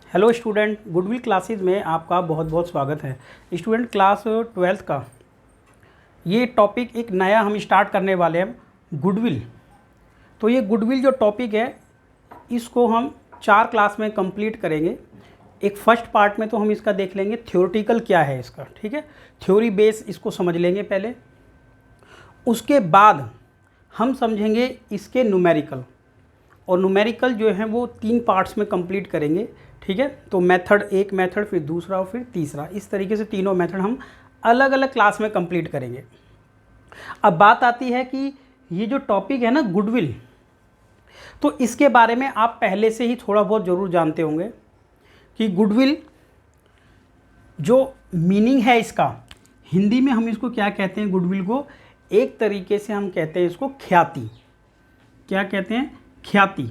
Hello student, goodwill classes में आपका बहुत बहुत स्वागत है। स्टूडेंट, क्लास 12th का ये टॉपिक एक नया हम स्टार्ट करने वाले हैं, गुडविल। तो ये गुडविल जो टॉपिक है इसको हम 4 क्लास में कंप्लीट करेंगे। एक फर्स्ट पार्ट में तो हम इसका देख लेंगे थ्योरेटिकल क्या है इसका, ठीक है, थ्योरी बेस इसको समझ लेंगे पहले। उसके बाद हम समझेंगे इसके न्यूमेरिकल, और न्यूमेरिकल जो है वो 3 पार्ट्स में कंप्लीट करेंगे, ठीक है। तो मेथड, एक मेथड, फिर दूसरा और फिर तीसरा, इस तरीके से तीनों मेथड हम अलग अलग क्लास में कंप्लीट करेंगे। अब बात आती है कि ये जो टॉपिक है ना गुडविल, तो इसके बारे में आप पहले से ही थोड़ा बहुत ज़रूर जानते होंगे कि गुडविल जो मीनिंग है इसका, हिंदी में हम इसको क्या कहते हैं, गुडविल को एक तरीके से हम कहते हैं इसको ख्याति। क्या कहते हैं? ख्याति।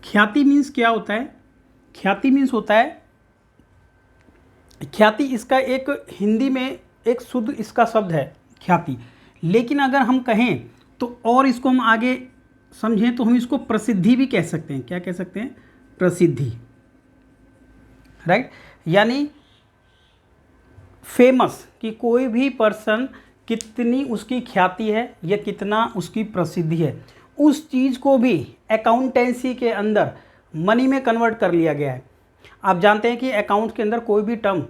ख्याति मीन्स क्या होता है? ख्याति मीन्स होता है, ख्याति इसका एक हिंदी में एक शुद्ध इसका शब्द है ख्याति, लेकिन अगर हम कहें तो और इसको हम आगे समझें तो हम इसको प्रसिद्धि भी कह सकते हैं। क्या कह सकते हैं? प्रसिद्धि, राइट। यानी फेमस, कि कोई भी पर्सन कितनी उसकी ख्याति है या कितना उसकी प्रसिद्धि है, उस चीज़ को भी अकाउंटेंसी के अंदर मनी में कन्वर्ट कर लिया गया है। आप जानते हैं कि अकाउंट के अंदर कोई भी टर्म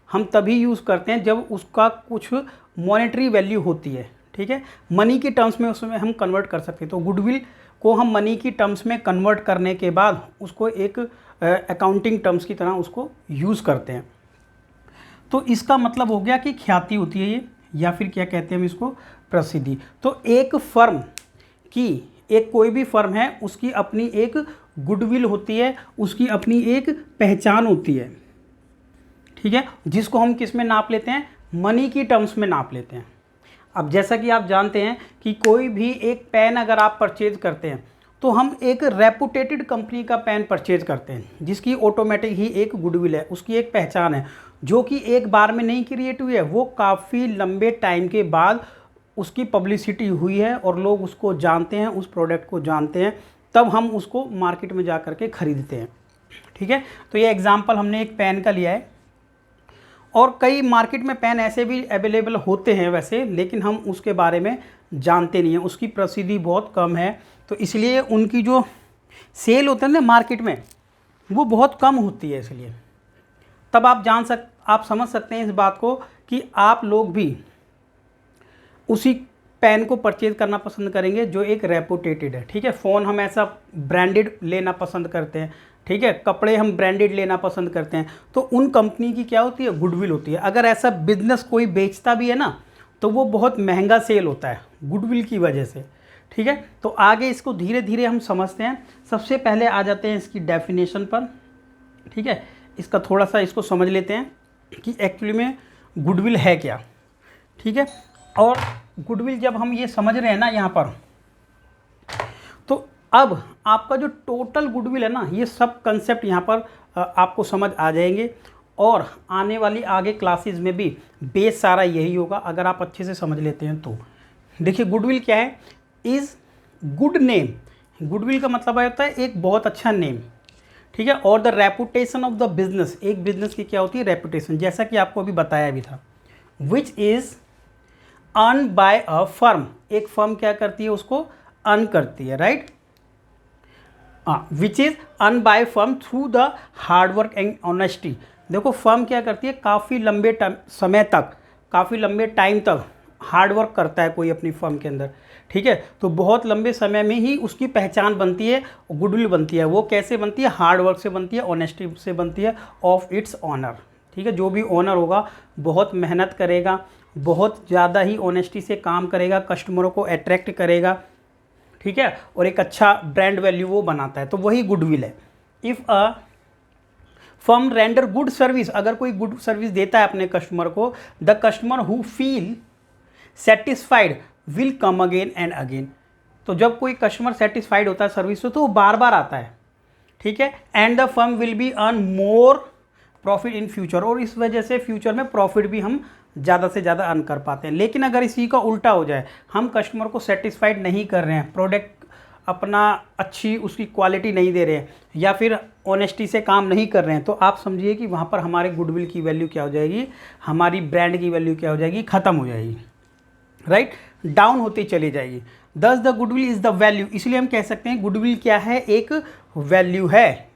हम तभी यूज़ करते हैं जब उसका कुछ मॉनेटरी वैल्यू होती है, ठीक है। मनी की टर्म्स में उसमें हम कन्वर्ट कर सकते हैं। तो गुडविल को हम मनी की टर्म्स में कन्वर्ट करने के बाद उसको एक अकाउंटिंग टर्म्स की तरह उसको यूज़ करते हैं। तो इसका मतलब हो गया कि ख्याति होती है ये, या फिर क्या कहते हैं हम इसको, प्रसिद्धि। तो एक फर्म की, एक कोई भी फर्म है उसकी अपनी एक गुडविल होती है, उसकी अपनी एक पहचान होती है, ठीक है, जिसको हम किस में नाप लेते हैं? मनी की टर्म्स में नाप लेते हैं। अब जैसा कि आप जानते हैं कि कोई भी एक पेन अगर आप परचेज करते हैं तो हम एक रेपुटेटेड कंपनी का पेन परचेज करते हैं, जिसकी ऑटोमेटिक ही एक गुडविल है, उसकी एक पहचान है, जो कि एक बार में नहीं क्रिएट हुई है, वो काफ़ी लंबे टाइम के बाद उसकी पब्लिसिटी हुई है और लोग उसको जानते हैं, उस प्रोडक्ट को जानते हैं, तब हम उसको मार्केट में जा कर के ख़रीदते हैं, ठीक है। तो ये एग्जांपल हमने एक पेन का लिया है, और कई मार्केट में पेन ऐसे भी अवेलेबल होते हैं वैसे, लेकिन हम उसके बारे में जानते नहीं हैं, उसकी प्रसिद्धि बहुत कम है, तो इसलिए उनकी जो सेल होता है ना मार्केट में, वो बहुत कम होती है। इसलिए तब आप समझ सकते हैं इस बात को कि आप लोग भी उसी पेन को परचेज करना पसंद करेंगे जो एक रेपुटेटेड है, ठीक है। फ़ोन हम ऐसा ब्रांडेड लेना पसंद करते हैं, ठीक है, कपड़े हम ब्रांडेड लेना पसंद करते हैं, तो उन कंपनी की क्या होती है? गुडविल होती है। अगर ऐसा बिजनेस कोई बेचता भी है ना, तो वो बहुत महंगा सेल होता है गुडविल की वजह से, ठीक है। तो आगे इसको धीरे धीरे हम समझते हैं। सबसे पहले आ जाते हैं इसकी डेफिनेशन पर, ठीक है। इसका थोड़ा सा इसको समझ लेते हैं कि एक्चुअली में गुडविल है क्या, ठीक है। और गुडविल जब हम ये समझ रहे हैं ना यहाँ पर, तो अब आपका जो टोटल गुडविल है ना, ये सब कंसेप्ट यहाँ पर आपको समझ आ जाएंगे, और आने वाली आगे क्लासेस में भी बेस सारा यही होगा अगर आप अच्छे से समझ लेते हैं तो। देखिए गुडविल क्या है? Is good name. गुडविल का मतलब होता है एक बहुत अच्छा नेम, ठीक है। और the reputation of the business, एक बिजनेस की क्या होती है? रेपुटेशन, जैसा कि आपको अभी बताया भी था। Which is earn by a firm, एक फर्म क्या करती है? उसको अर्न करती है, right. Which is earn by firm through the hard work and honesty. देखो फर्म क्या करती है? काफ़ी लंबे समय तक, काफ़ी लंबे टाइम तक हार्ड वर्क करता है कोई अपनी फर्म के अंदर, ठीक है। तो बहुत लंबे समय में ही उसकी पहचान बनती है, गुडविल बनती है। वो कैसे बनती है? हार्ड वर्क से बनती है, ऑनेस्टी से बनती है, ऑफ इट्स ऑनर, ठीक है। जो भी ओनर होगा बहुत मेहनत करेगा, बहुत ज़्यादा ही ऑनेस्टी से काम करेगा, कस्टमरों को अट्रैक्ट करेगा, ठीक है, और एक अच्छा ब्रांड वैल्यू वो बनाता है, तो वही गुडविल है। If a firm render good service, अगर कोई गुड सर्विस देता है अपने कस्टमर को, the customer who feel satisfied will come again and again. तो जब कोई कस्टमर सेटिस्फाइड होता है सर्विस से तो वो बार बार आता है, ठीक है। And the firm will be earn more profit in future, और इस वजह से फ्यूचर में प्रॉफिट भी हम ज़्यादा से ज़्यादा अर्न कर पाते हैं। लेकिन अगर इसी का उल्टा हो जाए, हम कस्टमर को सेटिस्फाइड नहीं कर रहे हैं, प्रोडक्ट अपना अच्छी उसकी क्वालिटी नहीं दे रहे हैं या फिर ऑनेस्टी से काम नहीं कर रहे हैं, तो आप समझिए कि वहाँ पर हमारे गुडविल की वैल्यू क्या हो जाएगी, हमारी ब्रांड की वैल्यू क्या हो जाएगी, ख़त्म हो जाएगी, राइट, डाउन होती चली जाएगी। दस the goodwill is the value, इसलिए हम कह सकते हैं गुडविल क्या है, एक वैल्यू है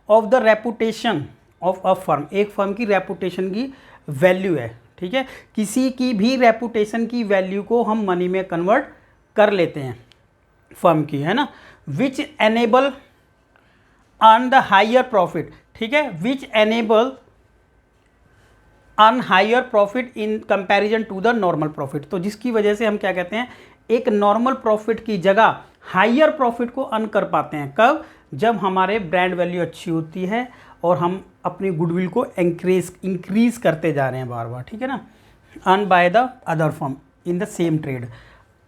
of the reputation of a firm, एक फर्म की रेपुटेशन की वैल्यू है, ठीक है। किसी की भी रेपुटेशन की वैल्यू को हम मनी में कन्वर्ट कर लेते हैं फर्म की, है ना। Which enable earn the higher profit, ठीक है, which enable earn higher profit in comparison to the normal profit, तो जिसकी वजह से हम क्या कहते हैं, एक नॉर्मल प्रॉफिट की जगह हायर प्रॉफिट को अर्न कर पाते हैं। कब? जब हमारे ब्रांड वैल्यू अच्छी होती है और हम अपनी गुडविल को इंक्रीज करते जा रहे हैं बार बार, ठीक है ना। Earn by the other firm in the same trade,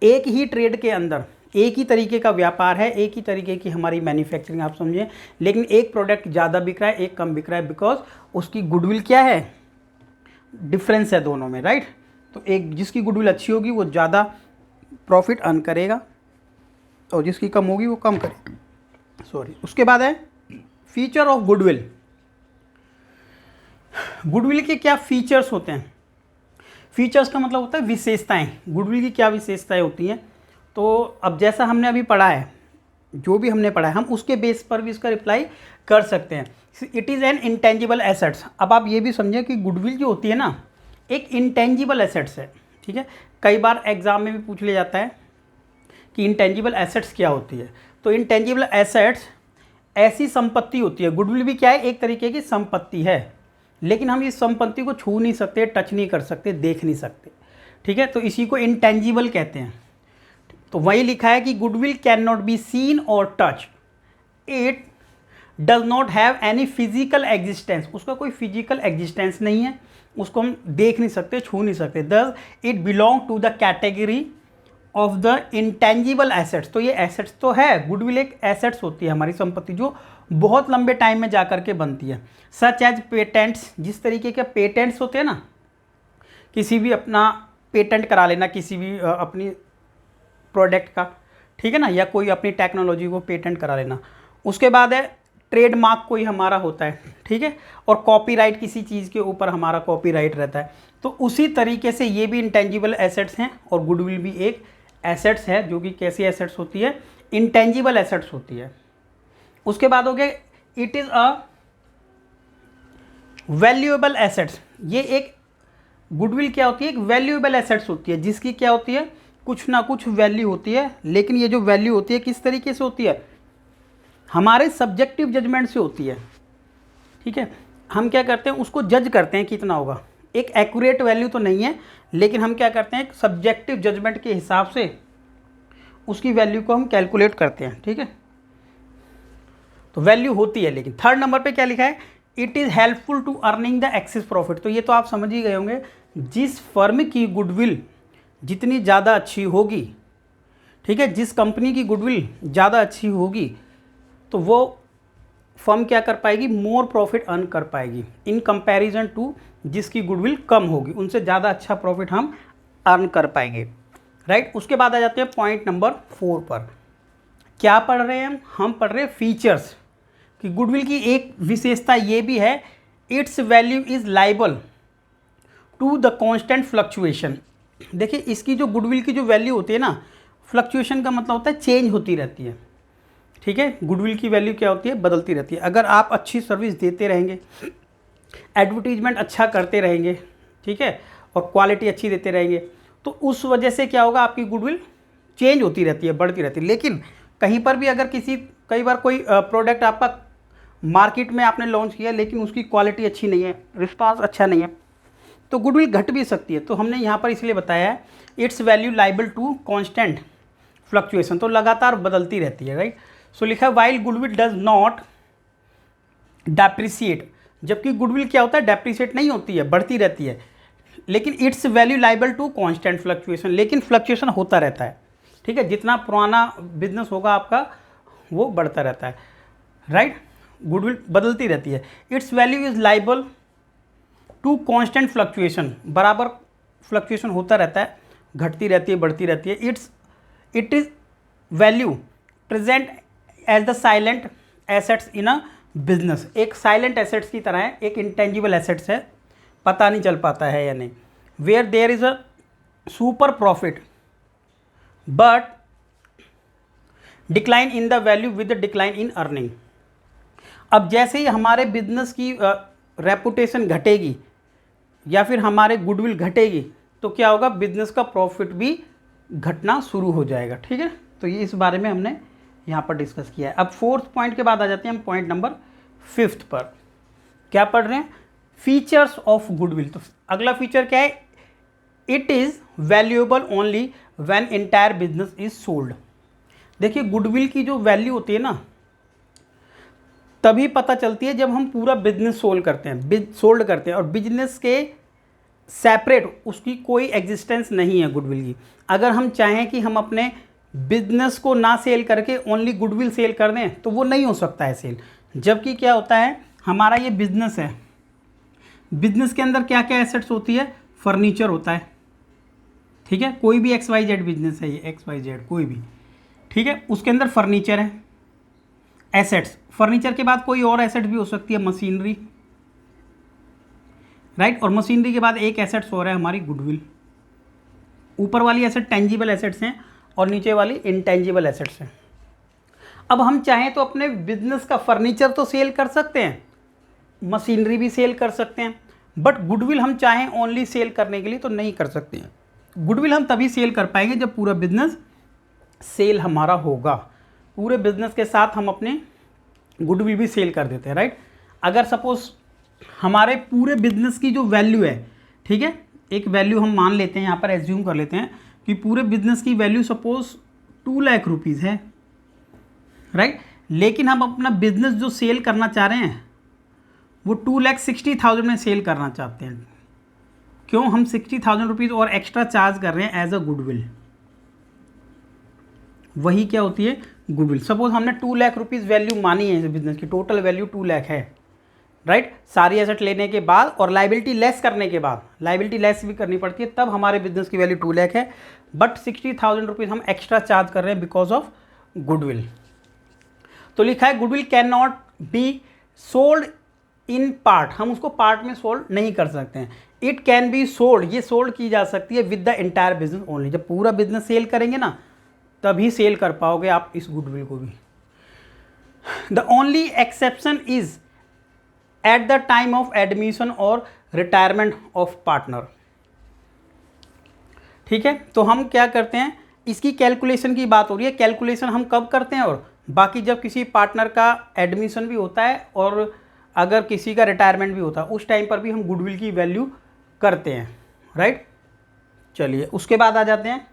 एक ही ट्रेड के अंदर एक ही तरीके का व्यापार है, एक ही तरीके की हमारी मैन्युफैक्चरिंग, आप समझिए, लेकिन एक प्रोडक्ट ज़्यादा बिक रहा है, एक कम बिक रहा है, बिकॉज उसकी गुडविल क्या है, डिफरेंस है दोनों में, राइट। तो एक जिसकी गुडविल अच्छी होगी वो ज़्यादा प्रॉफिट अर्न करेगा और जिसकी कम होगी वो कम करेगा, सॉरी। उसके बाद है फीचर ऑफ गुडविल। गुडविल के क्या फीचर्स होते हैं? फीचर्स का मतलब होता है विशेषताएं। गुडविल की क्या विशेषताएं होती हैं? तो अब जैसा हमने अभी पढ़ा है, जो भी हमने पढ़ा है, हम उसके बेस पर भी इसका रिप्लाई कर सकते हैं। It is an intangible assets. अब आप ये भी समझें कि गुडविल जो होती है ना, एक इंटेंजिबल एसेट्स है, ठीक है। कई बार एग्जाम में भी पूछ लिया जाता है कि इंटेंजिबल एसेट्स क्या होती है। तो इंटेंजिबल एसेट्स ऐसी संपत्ति होती है, गुडविल भी क्या है, एक तरीके की संपत्ति है, लेकिन हम इस संपत्ति को छू नहीं सकते, टच नहीं कर सकते, देख नहीं सकते, ठीक है। तो इसी को इंटेंजिबल कहते हैं। तो वही लिखा है कि goodwill can not be seen और touch, it does not have any physical existence, उसका कोई फिजिकल एग्जिस्टेंस नहीं है, उसको हम देख नहीं सकते, छू नहीं सकते। Thus it belong to the category of the intangible assets. तो ये एसेट्स तो है, गुडविल एक एसेट्स होती है, हमारी संपत्ति जो बहुत लंबे टाइम में जा करके बनती है। सच एज पेटेंट्स, जिस तरीके के पेटेंट्स होते हैं ना, किसी भी अपना पेटेंट करा लेना किसी भी अपनी प्रोडक्ट का, ठीक है ना, या कोई अपनी टेक्नोलॉजी को पेटेंट करा लेना। उसके बाद है ट्रेडमार्क कोई हमारा होता है, ठीक है, और कॉपीराइट, किसी चीज़ के ऊपर हमारा कॉपीराइट रहता है। तो उसी तरीके से ये भी इंटेंजिबल एसेट्स हैं और गुडविल भी एक एसेट्स है, जो कि कैसी एसेट्स होती है, इंटेंजिबल एसेट्स होती है। उसके बाद हो गया it is a valuable assets. ये एक गुडविल क्या होती है, एक वैल्यूएबल एसेट्स होती है, जिसकी क्या होती है, कुछ ना कुछ वैल्यू होती है। लेकिन ये जो वैल्यू होती है किस तरीके से होती है, हमारे सब्जेक्टिव जजमेंट से होती है, ठीक है। हम क्या करते हैं, उसको जज करते हैं कितना होगा, एक एक्यूरेट वैल्यू तो नहीं है, लेकिन हम क्या करते हैं, सब्जेक्टिव जजमेंट के हिसाब से उसकी वैल्यू को हम कैलकुलेट करते हैं, ठीक है। तो वैल्यू होती है। लेकिन थर्ड नंबर पे क्या लिखा है, it is helpful to earning the excess profit. तो ये तो आप समझ ही गए होंगे, जिस फर्म की गुडविल जितनी ज़्यादा अच्छी होगी, ठीक है, जिस कंपनी की गुडविल ज़्यादा अच्छी होगी, तो वो फर्म क्या कर पाएगी, मोर प्रॉफिट अर्न कर पाएगी इन कंपैरिजन टू जिसकी गुडविल कम होगी, उनसे ज़्यादा अच्छा प्रॉफिट हम अर्न कर पाएंगे, राइट। उसके बाद आ जाते हैं पॉइंट नंबर 4 पर। क्या पढ़ रहे हैं हम पढ़ रहे हैं फीचर्स, कि गुडविल की एक विशेषता ये भी है, its value is liable to the constant fluctuation. देखिए, इसकी जो गुडविल की जो वैल्यू होती है ना, फ्लक्चुएशन का मतलब होता है चेंज होती रहती है, ठीक है। गुडविल की वैल्यू क्या होती है, बदलती रहती है। अगर आप अच्छी सर्विस देते रहेंगे, एडवर्टीजमेंट अच्छा करते रहेंगे, ठीक है, और क्वालिटी अच्छी देते रहेंगे, तो उस वजह से क्या होगा, आपकी गुडविल चेंज होती रहती है, बढ़ती रहती है। लेकिन कहीं पर भी अगर कई बार कोई प्रोडक्ट आपका मार्केट में आपने लॉन्च किया, लेकिन उसकी क्वालिटी अच्छी नहीं है, रिस्पांस अच्छा नहीं है, तो गुडविल घट भी सकती है। तो हमने यहाँ पर इसलिए बताया है its value liable to constant fluctuation, तो लगातार बदलती रहती है, राइट। सो लिखा है while goodwill does not depreciate, जबकि गुडविल क्या होता है, डेप्रिसिएट नहीं होती है, बढ़ती रहती है। लेकिन its value liable to constant fluctuation, लेकिन फ्लक्चुएशन होता रहता है, ठीक है। जितना पुराना बिजनेस होगा आपका, वो बढ़ता रहता है, राइट। गुडविल बदलती रहती है। Its value is liable to constant fluctuation, बराबर फ्लक्चुएशन होता रहता है, घटती रहती है, बढ़ती रहती है। It is value present as the silent assets in a business, एक साइलेंट एसेट्स की तरह है, एक इंटेंजिबल एसेट्स है, पता नहीं चल पाता है या नहीं। Where there is a super profit but decline in the value with the decline in earning. अब जैसे ही हमारे बिजनेस की रेपुटेशन घटेगी या फिर हमारे गुडविल घटेगी तो क्या होगा, बिजनेस का प्रॉफिट भी घटना शुरू हो जाएगा। ठीक है, तो ये इस बारे में हमने यहाँ पर डिस्कस किया है। अब फोर्थ पॉइंट के बाद आ जाते हैं हम पॉइंट नंबर 5 पर। क्या पढ़ रहे हैं, फीचर्स ऑफ गुडविल। तो अगला फीचर क्या है, it is valuable only when entire business is sold. देखिए गुडविल की जो वैल्यू होती है ना, तभी पता चलती है जब हम पूरा बिजनेस सोल्ड करते हैं, और बिजनेस के सेपरेट उसकी कोई एग्जिस्टेंस नहीं है गुडविल की। अगर हम चाहें कि हम अपने बिजनेस को ना सेल करके ओनली गुडविल सेल कर दें तो वो नहीं हो सकता है सेल। जबकि क्या होता है, हमारा ये बिजनेस है, बिजनेस के अंदर क्या क्या एसेट्स होती है, फर्नीचर होता है। ठीक है, कोई भी XYZ बिजनेस है, ये XYZ कोई भी, ठीक है, उसके अंदर फर्नीचर है, एसेट्स। फर्नीचर के बाद कोई और एसेट भी हो सकती है, मशीनरी, राइट। और मशीनरी के बाद एक एसेट्स हो रहा है हमारी गुडविल। ऊपर वाली एसेट टेंजिबल एसेट्स हैं और नीचे वाली इंटेंजिबल एसेट्स हैं। अब हम चाहें तो अपने बिजनेस का फर्नीचर तो सेल कर सकते हैं, मशीनरी भी सेल कर सकते हैं, बट गुडविल हम चाहें ओनली सेल करने के लिए तो नहीं कर सकते हैं। गुडविल हम तभी सेल कर पाएंगे जब पूरा बिजनेस सेल हमारा होगा। पूरे बिजनेस के साथ हम अपने गुडविल भी सेल कर देते हैं, राइट। अगर सपोज हमारे पूरे बिजनेस की जो वैल्यू है, ठीक है, एक वैल्यू हम मान लेते हैं, यहाँ पर एज्यूम कर लेते हैं कि पूरे बिजनेस की वैल्यू सपोज 2 लाख रुपीज़ है, राइट। लेकिन हम अपना बिजनेस जो सेल करना चाह रहे हैं वो 2,60,000 में सेल करना चाहते हैं। क्यों, हम 60,000 रुपीज़ और एक्स्ट्रा चार्ज कर रहे हैं एज अ गुडविल। वही क्या होती है, गुडविल। सपोज हमने 2 लाख रुपीज़ वैल्यू मानी है इस बिजनेस की, टोटल वैल्यू 2 लाख है, राइट। सारी एसेट लेने के बाद और लाइबिलिटी लेस करने के बाद, लाइबिलिटी लेस भी करनी पड़ती है, तब हमारे बिजनेस की वैल्यू 2 लाख है, बट 60,000 रुपीज़ हम एक्स्ट्रा चार्ज कर रहे हैं बिकॉज ऑफ गुडविल। तो लिखा है goodwill can not be sold in part, हम उसको पार्ट में सोल्ड नहीं कर सकते हैं। इट कैन बी सोल्ड, ये सोल्ड की जा सकती है with the entire business only. जब पूरा बिजनेस सेल करेंगे ना तभी सेल कर पाओगे आप इस गुडविल को भी। The only exception is at the time of admission और रिटायरमेंट ऑफ पार्टनर। ठीक है, तो हम क्या करते हैं, इसकी कैलकुलेशन की बात हो रही है। कैलकुलेशन हम कब करते हैं, और बाकी जब किसी पार्टनर का एडमिशन भी होता है और अगर किसी का रिटायरमेंट भी होता है उस टाइम पर भी हम गुडविल की वैल्यू करते हैं, राइट। चलिए उसके बाद आ जाते हैं,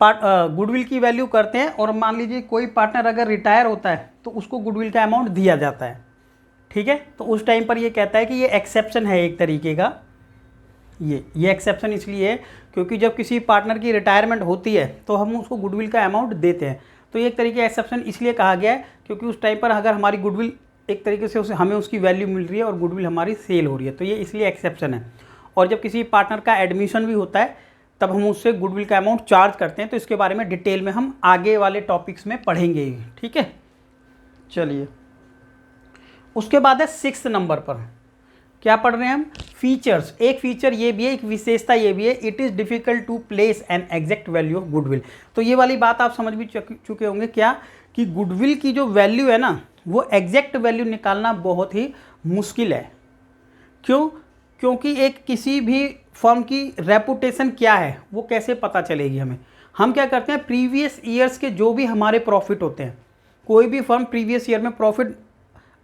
गुडविल की वैल्यू करते हैं और मान लीजिए कोई पार्टनर अगर रिटायर होता है तो उसको गुडविल का अमाउंट दिया जाता है। ठीक है, तो उस टाइम पर ये कहता है कि ये एक्सेप्शन है एक तरीके का। ये एक्सेप्शन इसलिए है क्योंकि जब किसी पार्टनर की रिटायरमेंट होती है तो हम उसको गुडविल का अमाउंट देते हैं। तो ये एक तरीके का एक्सेप्शन इसलिए कहा गया है क्योंकि उस टाइम पर अगर हमारी गुडविल एक तरीके से उसे हमें उसकी वैल्यू मिल रही है और गुडविल हमारी सेल हो रही है, तो ये इसलिए एक्सेप्शन है। और जब किसी पार्टनर का एडमिशन भी होता है तब हम उससे गुडविल का अमाउंट चार्ज करते हैं। तो इसके बारे में डिटेल में हम आगे वाले टॉपिक्स में पढ़ेंगे ही। ठीक है, चलिए उसके बाद है 6 नंबर पर क्या पढ़ रहे हैं हम, फीचर्स। एक फीचर ये भी है, एक विशेषता ये भी है, it is difficult to place an exact value of goodwill. तो ये वाली बात आप समझ भी चुके होंगे क्या, कि गुडविल की जो वैल्यू है ना वो एग्जैक्ट वैल्यू निकालना बहुत ही मुश्किल है। क्यों, क्योंकि एक किसी भी फर्म की रेपुटेशन क्या है वो कैसे पता चलेगी हमें। हम क्या करते हैं, प्रीवियस ईयर्स के जो भी हमारे प्रॉफिट होते हैं, कोई भी फर्म प्रीवियस ईयर में प्रॉफिट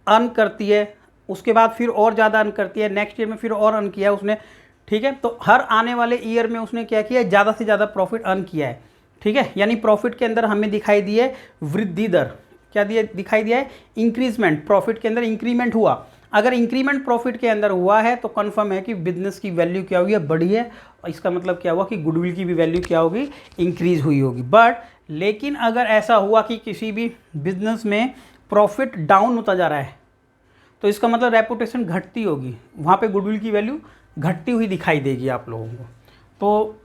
अर्न करती है, उसके बाद फिर और ज़्यादा अर्न करती है, नेक्स्ट ईयर में फिर और अर्न किया है उसने। ठीक है, तो हर आने वाले ईयर में उसने क्या किया है, ज़्यादा से ज़्यादा प्रॉफिट अर्न किया है। ठीक है, यानी प्रॉफिट के अंदर हमें दिखाई दी है वृद्धि दर, क्या दिखाई दिया है, इंक्रीजमेंट। प्रॉफिट के अंदर इंक्रीमेंट हुआ। अगर इंक्रीमेंट प्रॉफिट के अंदर हुआ है तो कंफर्म है कि बिजनेस की वैल्यू क्या हुई है, बढ़ी है। और इसका मतलब क्या हुआ कि गुडविल की भी वैल्यू क्या होगी, इंक्रीज हुई होगी। बट लेकिन अगर ऐसा हुआ कि किसी भी बिजनेस में प्रॉफिट डाउन होता जा रहा है तो इसका मतलब रेपुटेशन घटती होगी, वहाँ पे गुडविल की वैल्यू घटती हुई दिखाई देगी आप लोगों को। तो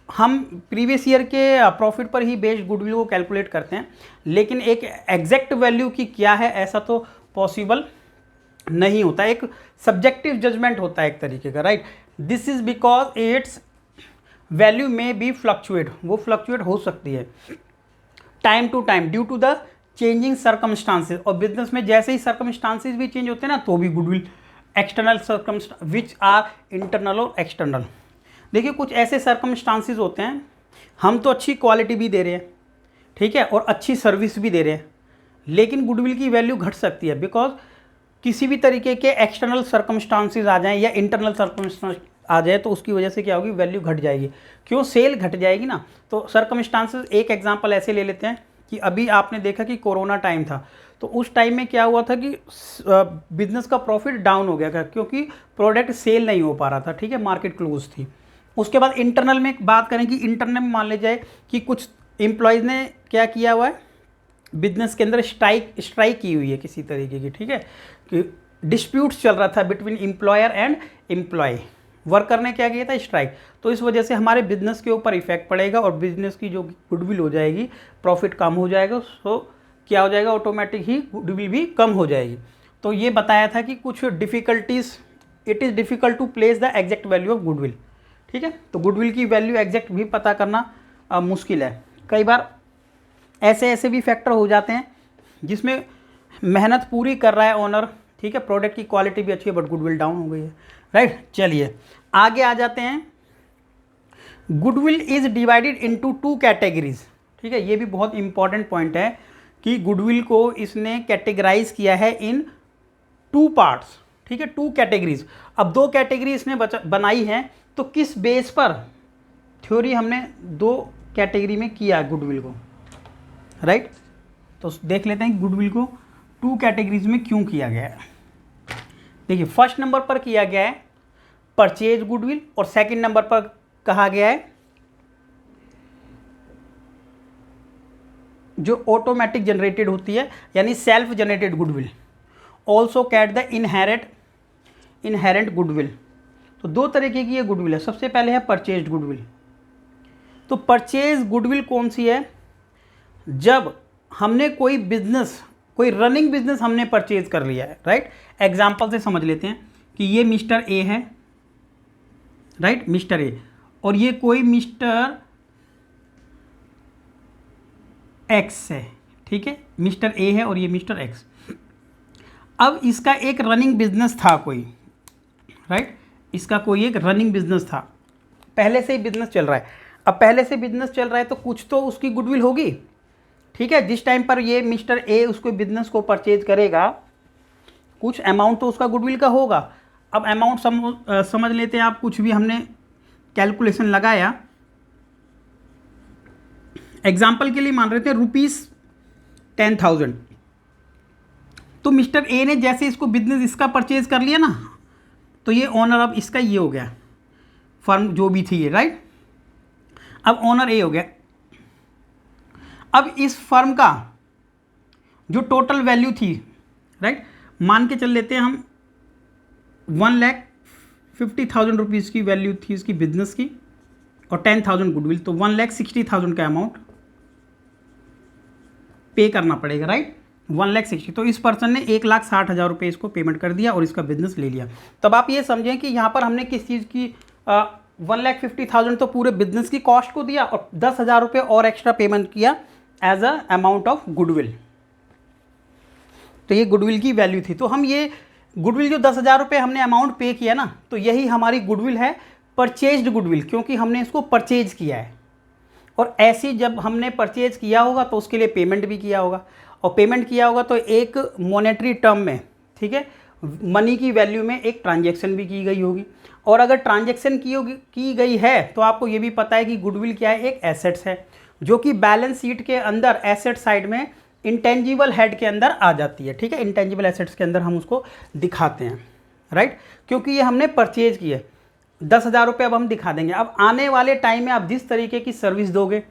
हम प्रीवियस ईयर के प्रॉफिट पर ही बेस्ड गुडविल को कैलकुलेट करते हैं, लेकिन एक एग्जैक्ट वैल्यू की क्या है ऐसा तो पॉसिबल नहीं होता, एक सब्जेक्टिव जजमेंट होता है एक तरीके का, right. This is because its value may be fluctuate, वो फ्लक्चुएट हो सकती है time to time due to the changing circumstances. और बिजनेस में जैसे ही सर्कमस्टांसेस भी चेंज होते हैं ना, तो भी goodwill external circumstance which are internal और एक्सटर्नल। देखिए कुछ ऐसे सर्कमस्टांसेस होते हैं, हम तो अच्छी क्वालिटी भी दे रहे हैं, ठीक है, और अच्छी सर्विस भी दे रहे हैं, लेकिन गुडविल की वैल्यू घट सकती है बिकॉज किसी भी तरीके के एक्सटर्नल सर्कमस्टांसेस आ जाएं या इंटरनल सर्कमस्टांस आ जाए, तो उसकी वजह से क्या होगी, वैल्यू घट जाएगी। क्यों, सेल घट जाएगी ना। तो सर्कमस्टांसेस, एक एग्जांपल ऐसे ले लेते हैं कि अभी आपने देखा कि कोरोना टाइम था, तो उस टाइम में क्या हुआ था कि बिजनेस का प्रॉफिट डाउन हो गया था क्योंकि प्रोडक्ट सेल नहीं हो पा रहा था, ठीक है, मार्केट क्लोज थी। उसके बाद इंटरनल में बात करें कि इंटरनल में मान ले जाए कि कुछ एम्प्लॉयज़ ने क्या किया हुआ है, बिजनेस के अंदर स्ट्राइक की हुई है किसी तरीके की, ठीक है, कि डिस्प्यूट्स चल रहा था between employer and employee, worker ने क्या किया था, स्ट्राइक। तो इस वजह से हमारे बिजनेस के ऊपर इफेक्ट पड़ेगा और बिजनेस की जो गुडविल हो जाएगी, प्रॉफिट कम हो जाएगा, सो क्या हो जाएगा, ऑटोमेटिक ही गुडविल भी कम हो जाएगी। तो ये बताया था कि कुछ difficulties, it is difficult to place the exact value of goodwill, ठीक है। तो गुडविल की वैल्यू एग्जैक्ट भी पता करना मुश्किल है। कई बार ऐसे भी फैक्टर हो जाते हैं जिसमें मेहनत पूरी कर रहा है ओनर, ठीक है, प्रोडक्ट की क्वालिटी भी अच्छी है, बट गुडविल डाउन हो गई है, राइट। चलिए आगे आ जाते हैं। Goodwill is divided into 2 categories, ठीक है, ये भी बहुत इंपॉर्टेंट पॉइंट है कि गुडविल को इसने कैटेगराइज किया है इन 2 पार्ट्स, ठीक है, 2 कैटेगरीज। अब 2 कैटेगरी इसने बनाई है, तो किस बेस पर थ्योरी हमने 2 कैटेगरी में किया गुडविल को, राइट। तो देख लेते हैं गुडविल को 2 कैटेगरीज में क्यों किया गया है। देखिए फर्स्ट नंबर पर किया गया है परचेज गुडविल और सेकंड नंबर पर कहा गया है जो ऑटोमेटिक जनरेटेड होती है, यानी self generated goodwill, also called the inherent goodwill. तो 2 तरीके की ये गुडविल है। सबसे पहले है परचेज गुडविल। तो परचेज गुडविल कौन सी है, जब हमने कोई बिजनेस, कोई रनिंग बिजनेस हमने परचेज कर लिया है, राइट। एग्जाम्पल से समझ लेते हैं कि ये मिस्टर ए है, राइट, मिस्टर ए, और ये कोई मिस्टर एक्स है, ठीक है, मिस्टर ए है और ये मिस्टर एक्स। अब इसका एक रनिंग बिजनेस था कोई, राइट, इसका कोई एक रनिंग बिजनेस था, पहले से ही बिजनेस चल रहा है। अब पहले से बिजनेस चल रहा है तो कुछ तो उसकी गुडविल होगी, ठीक है। जिस टाइम पर ये मिस्टर ए उसको बिजनेस को परचेज करेगा, कुछ अमाउंट तो उसका गुडविल का होगा। अब अमाउंट समझ लेते हैं आप, कुछ भी हमने कैलकुलेशन लगाया, एग्जाम्पल के लिए मान रहे थे ₹10,000। तो मिस्टर ए ने जैसे इसको बिजनेस इसका परचेज कर लिया ना, तो ये ओनर अब इसका ये हो गया, फर्म जो भी थी ये, राइट। अब ओनर ए हो गया। अब इस फर्म का जो टोटल वैल्यू थी, राइट, मान के चल लेते हैं हम 1,50,000 रुपीज़ की वैल्यू थी इसकी बिजनेस की और 10,000 गुडविल, तो 1,60,000 का अमाउंट पे करना पड़ेगा, राइट, 1,60,000। तो इस पर्सन ने 1,60,000 रुपये इसको पेमेंट कर दिया और इसका बिजनेस ले लिया। तब आप ये समझें कि यहाँ पर हमने किस चीज़ की 1,50,000 तो पूरे बिजनेस की कॉस्ट को दिया और 10,000 रुपये और एक्स्ट्रा पेमेंट किया as a amount of goodwill. तो ये गुडविल की वैल्यू थी। तो हम ये गुडविल जो 10,000 रुपये हमने अमाउंट पे किया ना, तो यही हमारी गुडविल है, परचेज्ड गुडविल, क्योंकि हमने इसको परचेज किया है। और ऐसी जब हमने परचेज किया होगा तो उसके लिए पेमेंट भी किया होगा, और पेमेंट किया होगा तो एक मॉनेटरी टर्म में, ठीक है, मनी की वैल्यू में एक ट्रांजैक्शन भी की गई होगी। और अगर ट्रांजैक्शन की गई है तो आपको ये भी पता है कि गुडविल क्या है, एक एसेट्स है, जो कि बैलेंस शीट के अंदर एसेट साइड में इंटेंजिबल हेड के अंदर आ जाती है, ठीक है, इंटेंजिबल एसेट्स के अंदर हम उसको दिखाते हैं, राइट, क्योंकि ये हमने परचेज की है। 10,000 रुपये अब हम दिखा देंगे। अब आने वाले टाइम में आप जिस तरीके की सर्विस दोगे,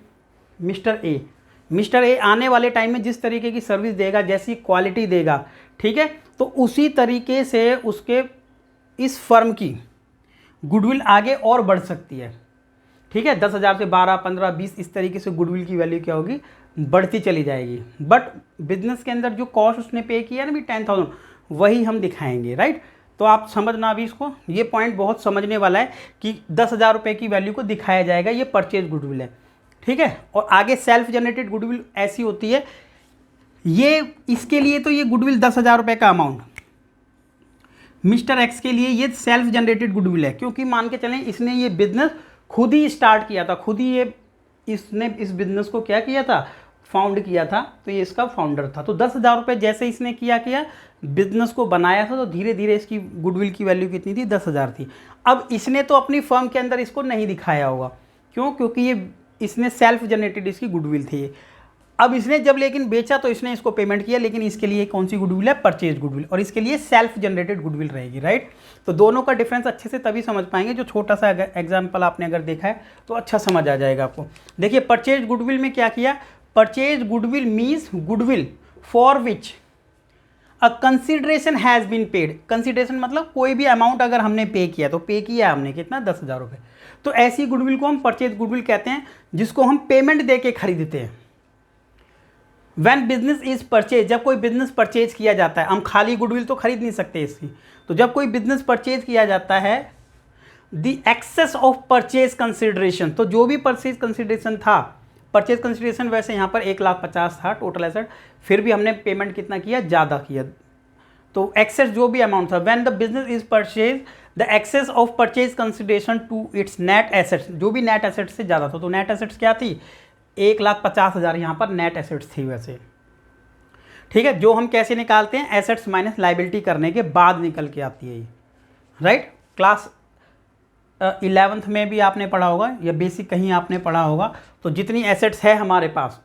मिस्टर ए आने वाले टाइम में जिस तरीके की सर्विस देगा, जैसी क्वालिटी देगा, ठीक है, तो उसी तरीके से उसके इस फर्म की गुडविल आगे और बढ़ सकती है, ठीक ठीक है, 10,000 से 12, 15, 20 इस तरीके से गुडविल की वैल्यू क्या होगी, बढ़ती चली जाएगी। बट बिजनेस के अंदर जो कॉस्ट उसने पे किया ना भी 10,000, वही हम दिखाएंगे, राइट। तो आप समझना अभी इसको, ये पॉइंट बहुत समझने वाला है कि 10,000 रुपये की वैल्यू को दिखाया जाएगा, ये परचेज गुडविल है, ठीक है। और आगे सेल्फ जनरेटेड गुडविल ऐसी होती है, ये इसके लिए तो ये गुडविल 10,000 रुपये का अमाउंट मिस्टर एक्स के लिए ये सेल्फ जनरेटेड गुडविल है, क्योंकि मान के चलें इसने ये बिजनेस खुद ही स्टार्ट किया था, खुद ही ये इसने इस बिजनेस को क्या किया था, फाउंड किया था, तो ये इसका फाउंडर था। तो 10,000 रुपये जैसे इसने किया बिजनेस को बनाया था, तो धीरे धीरे इसकी गुडविल की वैल्यू कितनी थी, 10,000 थी। अब इसने तो अपनी फर्म के अंदर इसको नहीं दिखाया होगा, क्यों, क्योंकि ये इसने सेल्फ जनरेटेड इसकी गुडविल थी। अब इसने जब लेकिन बेचा तो इसने इसको पेमेंट किया, लेकिन इसके लिए कौन सी गुडविल है, परचेज गुडविल, और इसके लिए सेल्फ जनरेटेड गुडविल रहेगी, राइट। तो दोनों का डिफरेंस अच्छे से तभी समझ पाएंगे, जो छोटा सा एग्जाम्पल आपने अगर देखा है तो अच्छा समझ आ जाएगा आपको। देखिए परचेज गुडविल में क्या किया, purchase goodwill means goodwill for which a consideration has been paid. Consideration मतलब कोई भी अमाउंट अगर हमने पे किया, तो पे किया हमने कितना, 10,000 रुपये, तो ऐसी गुडविल को हम परचेज गुडविल कहते हैं, जिसको हम पेमेंट दे के खरीदते हैं। When बिजनेस इज परचेज, जब कोई बिजनेस परचेज किया जाता है, हम खाली गुडविल तो खरीद नहीं सकते इसकी, तो जब कोई बिजनेस परचेज किया जाता है, the excess of purchase consideration, तो जो भी परचेज कंसिडरेशन था, परचेज कंसिडरेशन वैसे यहाँ पर 1,50,000 था टोटल एसेट, फिर भी हमने पेमेंट कितना किया, ज़्यादा किया, तो एक्सेस जो भी अमाउंट था, when the business is purchase the excess of purchase consideration to its net assets, जो भी नेट एसेट्स से ज़्यादा था, तो नेट एसेट्स क्या थी, 1,50,000 यहाँ पर नेट एसेट्स थी वैसे, ठीक है। जो हम कैसे निकालते हैं, एसेट्स माइनस लाइबिलिटी करने के बाद निकल के आती है ये, राइट। क्लास 11th में भी आपने पढ़ा होगा, या बेसिक कहीं आपने पढ़ा होगा, तो जितनी एसेट्स है हमारे पास,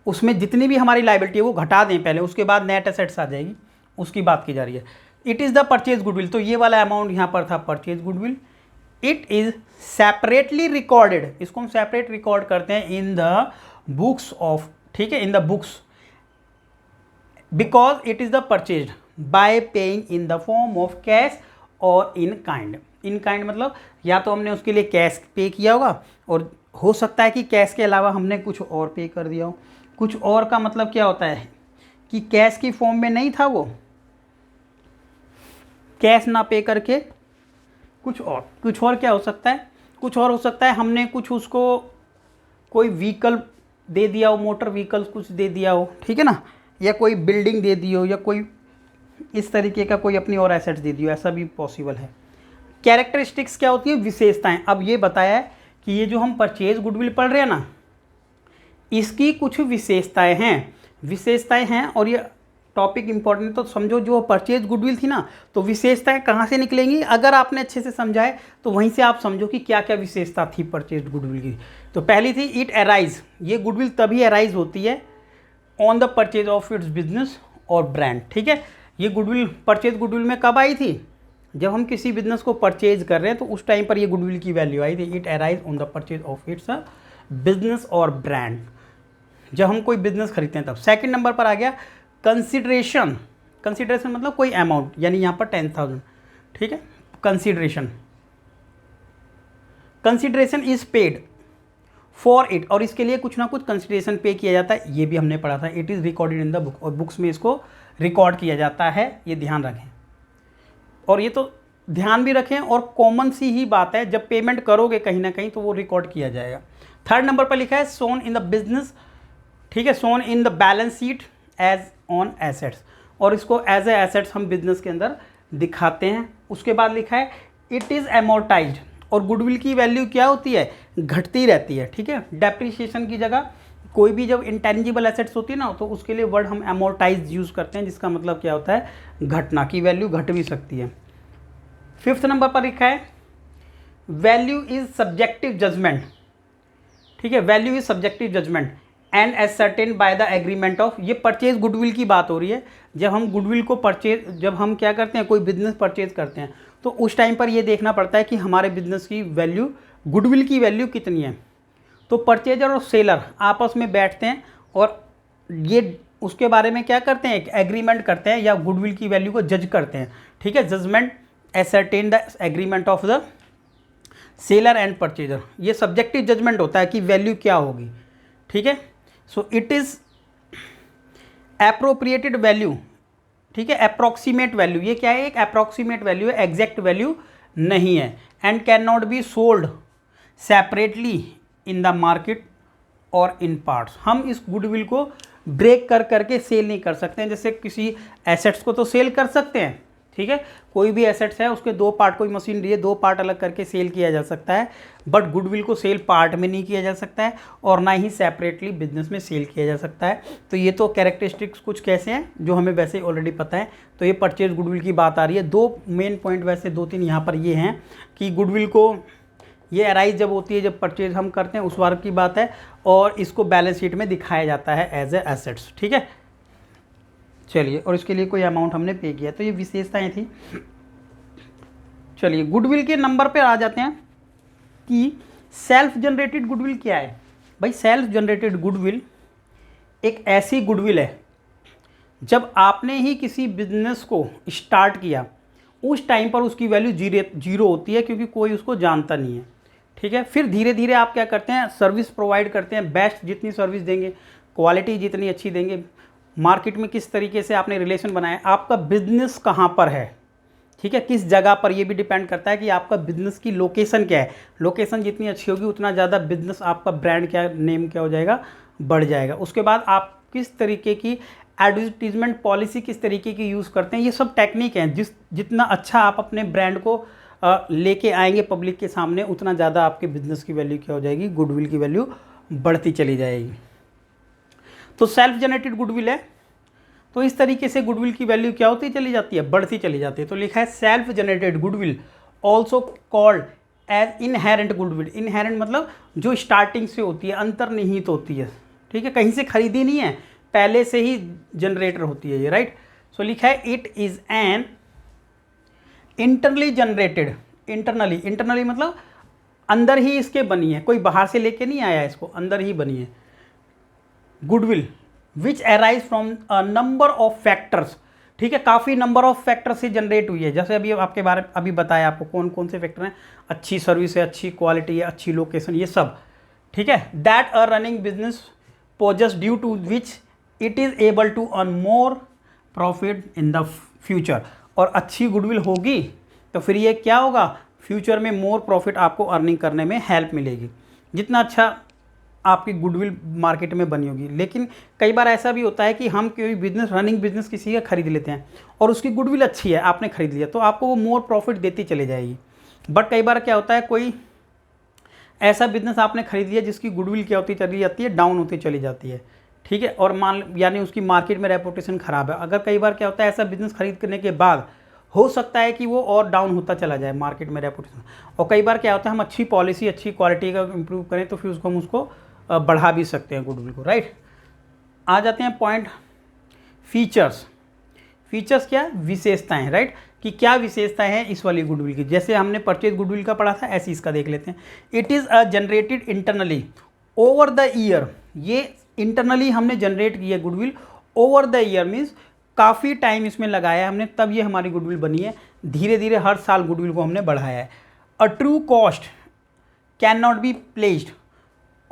उसमें जितनी भी हमारी लाइबिलिटी है वो घटा दें पहले, उसके बाद नेट एसेट्स आ जाएगी, उसकी बात की जा रही है। It is the purchase goodwill, तो ये वाला अमाउंट यहाँ पर था purchase goodwill. It is separately recorded, इसको हम सेपरेट रिकॉर्ड करते हैं इन द बुक्स ऑफ, ठीक है, इन the books, because it is the purchase by paying in the form of cash और इन काइंड। इन काइंड मतलब या तो हमने उसके लिए कैश पे किया होगा, और हो सकता है कि कैश के अलावा हमने कुछ और पे कर दिया हो। कुछ और का मतलब क्या होता है कि कैश की फॉर्म में नहीं था वो, कैश ना पे करके कुछ और क्या हो सकता है, कुछ और हो सकता है हमने कुछ उसको कोई व्हीकल दे दिया हो, मोटर व्हीकल कुछ दे दिया हो, ठीक है ना, या कोई बिल्डिंग दे दी हो, या कोई इस तरीके का कोई अपनी और एसेट्स दे दी हो, ऐसा भी पॉसिबल है। कैरेक्टरिस्टिक्स क्या होती है, विशेषताएं। अब ये बताया है कि ये जो हम परचेज गुडविल पढ़ रहे हैं ना, इसकी कुछ विशेषताएं हैं, और ये टॉपिक इंपॉर्टेंट, तो समझो जो परचेज गुडविल थी ना, तो विशेषताएं कहाँ से निकलेंगी, अगर आपने अच्छे से समझा है तो वहीं से आप समझो कि क्या क्या विशेषता थी परचेज गुडविल की। तो पहली थी इट अराइज, ये गुडविल तभी अराइज होती है on the purchase of its business और ब्रांड, ठीक है। ये गुडविल परचेज गुडविल में कब आई थी, जब हम किसी बिजनेस को परचेज कर रहे हैं, तो उस टाइम पर ये गुडविल की वैल्यू आई थी। It arise on the purchase of its business और ब्रांड, जब हम कोई बिजनेस खरीदते हैं तब। सेकंड नंबर पर आ गया कंसिडरेशन। कंसिडरेशन मतलब कोई अमाउंट, यानी यहाँ पर 10,000, ठीक है। Consideration is paid for it, और इसके लिए कुछ ना कुछ कंसिडरेशन पे किया जाता है, ये भी हमने पढ़ा था। It is recorded in the book, और बुक्स में इसको रिकॉर्ड किया जाता है, ये ध्यान रखें। और ये तो ध्यान भी रखें, और कॉमन सी ही बात है, जब पेमेंट करोगे कहीं ना कहीं तो वो रिकॉर्ड किया जाएगा। थर्ड नंबर पर लिखा है सोन इन द बिजनेस, ठीक है, shown in the balance sheet as on assets, और इसको एज ए एसेट्स हम बिजनेस के अंदर दिखाते हैं। उसके बाद लिखा है इट इज़ एमोर्टाइज्ड, और गुडविल की वैल्यू क्या होती है, घटती रहती है, ठीक है। डेप्रिसिएशन की जगह कोई भी जब इंटेंजिबल एसेट्स होती है ना, तो उसके लिए वर्ड हम एमोर्टाइज यूज़ करते हैं, जिसका मतलब क्या होता है, घटना की वैल्यू घट भी सकती है। फिफ्थ नंबर पर लिखा है वैल्यू इज सब्जेक्टिव जजमेंट, ठीक है, value is subjective judgement and ascertain by the agreement of, ये परचेज गुडविल की बात हो रही है। जब हम गुडविल को परचेज, जब हम क्या करते हैं, कोई बिजनेस परचेज करते हैं, तो उस टाइम पर ये देखना पड़ता है कि हमारे बिजनेस की वैल्यू, गुडविल की वैल्यू कितनी है। तो परचेजर और सेलर आपस में बैठते हैं, और ये उसके बारे में क्या करते हैं, एक एग्रीमेंट करते हैं, या गुडविल की वैल्यू को जज करते हैं, ठीक है। Judgement ascertain the agreement of the seller and purchaser, ये सब्जेक्टिव जजमेंट होता है कि वैल्यू क्या होगी, ठीक है। So it is appropriated value, ठीक है, अप्रॉक्सीमेट वैल्यू, ये क्या है, एक अप्रॉक्सीमेट वैल्यू है, एग्जैक्ट वैल्यू नहीं है। And can not be sold separately in the market और इन पार्ट्स, हम इस गुडविल को ब्रेक कर करके सेल नहीं कर सकते हैं। जैसे किसी एसेट्स को तो सेल कर सकते हैं, ठीक है, कोई भी एसेट्स है उसके दो पार्ट, कोई मशीनरी है, दो पार्ट अलग करके सेल किया जा सकता है, बट गुडविल को सेल पार्ट में नहीं किया जा सकता है और ना ही सेपरेटली बिजनेस में सेल किया जा सकता है। तो ये तो कैरेक्टरिस्टिक्स कुछ कैसे हैं जो हमें वैसे ही ऑलरेडी पता है। तो ये परचेज गुडविल की बात आ रही है। दो मेन पॉइंट वैसे दो तीन यहाँ पर ये हैं कि गुडविल को ये अराइज जब होती है, जब परचेज हम करते हैं उस बार की बात है, और इसको बैलेंस शीट में दिखाया जाता है एज ए एसेट्स, ठीक है। चलिए, और इसके लिए कोई अमाउंट हमने पे किया, तो ये विशेषताएं थी। चलिए, गुडविल के नंबर पे आ जाते हैं कि सेल्फ जनरेटेड गुडविल क्या है। भाई, सेल्फ जनरेटेड गुडविल एक ऐसी गुडविल है जब आपने ही किसी बिजनेस को स्टार्ट किया उस टाइम पर उसकी वैल्यू जीरो होती है, क्योंकि कोई उसको जानता नहीं है, ठीक है। फिर धीरे धीरे आप क्या करते हैं, सर्विस प्रोवाइड करते हैं, बेस्ट जितनी सर्विस देंगे, क्वालिटी जितनी अच्छी देंगे, मार्केट में किस तरीके से आपने रिलेशन बनाया, आपका बिजनेस कहाँ पर है, ठीक है, किस जगह पर, ये भी डिपेंड करता है कि आपका बिजनेस की लोकेशन क्या है। लोकेशन जितनी अच्छी होगी उतना ज़्यादा बिजनेस, आपका ब्रांड क्या, नेम क्या हो जाएगा, बढ़ जाएगा। उसके बाद आप किस तरीके की एडवर्टीजमेंट पॉलिसी किस तरीके की यूज़ करते हैं, ये सब टेक्निक हैं। जितना अच्छा आप अपने ब्रांड को लेके आएंगे पब्लिक के सामने, उतना ज़्यादा आपके बिजनेस की वैल्यू क्या हो जाएगी, गुडविल की वैल्यू बढ़ती चली जाएगी। तो सेल्फ जनरेटेड गुडविल है, तो इस तरीके से गुडविल की वैल्यू क्या होती चली जाती है, बढ़ती चली जाती है। तो लिखा है self generated goodwill also called as inherent goodwill. Inherent मतलब जो स्टार्टिंग से होती है, अंतर्निहित होती है, ठीक है, कहीं से खरीदी नहीं है, पहले से ही जनरेटर होती है ये, राइट। सो लिखा है it is an internally generated, internally मतलब अंदर ही इसके बनी है, कोई बाहर से लेके नहीं आया, इसको अंदर ही बनी है goodwill which arise from a number of factors, ठीक है, काफ़ी नंबर ऑफ फैक्टर से जनरेट हुई है। जैसे अभी आपके बारे में अभी बताया आपको कौन कौन से फैक्टर हैं, अच्छी सर्विस है, अच्छी क्वालिटी है, अच्छी लोकेशन, ये सब, ठीक है। That a running business possess due to which it is able to earn more profit in the future. और अच्छी गुडविल होगी तो फिर ये क्या होगा, फ्यूचर में मोर प्रॉफिट आपको अर्निंग करने में हेल्प मिलेगी, जितना अच्छा आपकी गुडविल मार्केट में बनी होगी। लेकिन कई बार ऐसा भी होता है कि हम कोई बिजनेस, रनिंग बिजनेस किसी का खरीद लेते हैं और उसकी गुडविल अच्छी है, आपने खरीद लिया, तो आपको वो मोर प्रॉफिट देती चली जाएगी। बट कई बार क्या होता है, कोई ऐसा बिजनेस आपने खरीद लिया जिसकी गुडविल क्या होती चली जाती है, डाउन होती चली जाती है, ठीक है, और यानी उसकी मार्केट में रेपुटेशन ख़राब है। अगर कई बार क्या होता है, ऐसा बिजनेस खरीद करने के बाद हो सकता है कि वो और डाउन होता चला जाए मार्केट में रेपुटेशन। और कई बार क्या होता है, हम अच्छी पॉलिसी, अच्छी क्वालिटी का इंप्रूव करें तो फिर उसको हम उसको बढ़ा भी सकते हैं गुडविल को, राइट। आ जाते हैं पॉइंट फीचर्स। फीचर्स क्या, विशेषताएं, राइट, कि क्या विशेषताएं हैं इस वाली गुडविल की। जैसे हमने परचेज गुडविल का पढ़ा था, ऐसे इसका देख लेते हैं। It is a generated internally over the year, ये इंटरनली हमने जनरेट किया goodwill over the year, means काफ़ी टाइम इसमें लगाया है हमने, तब ये हमारी गुडविल बनी है। धीरे धीरे हर साल गुडविल को हमने बढ़ाया है। A true cost can not be placed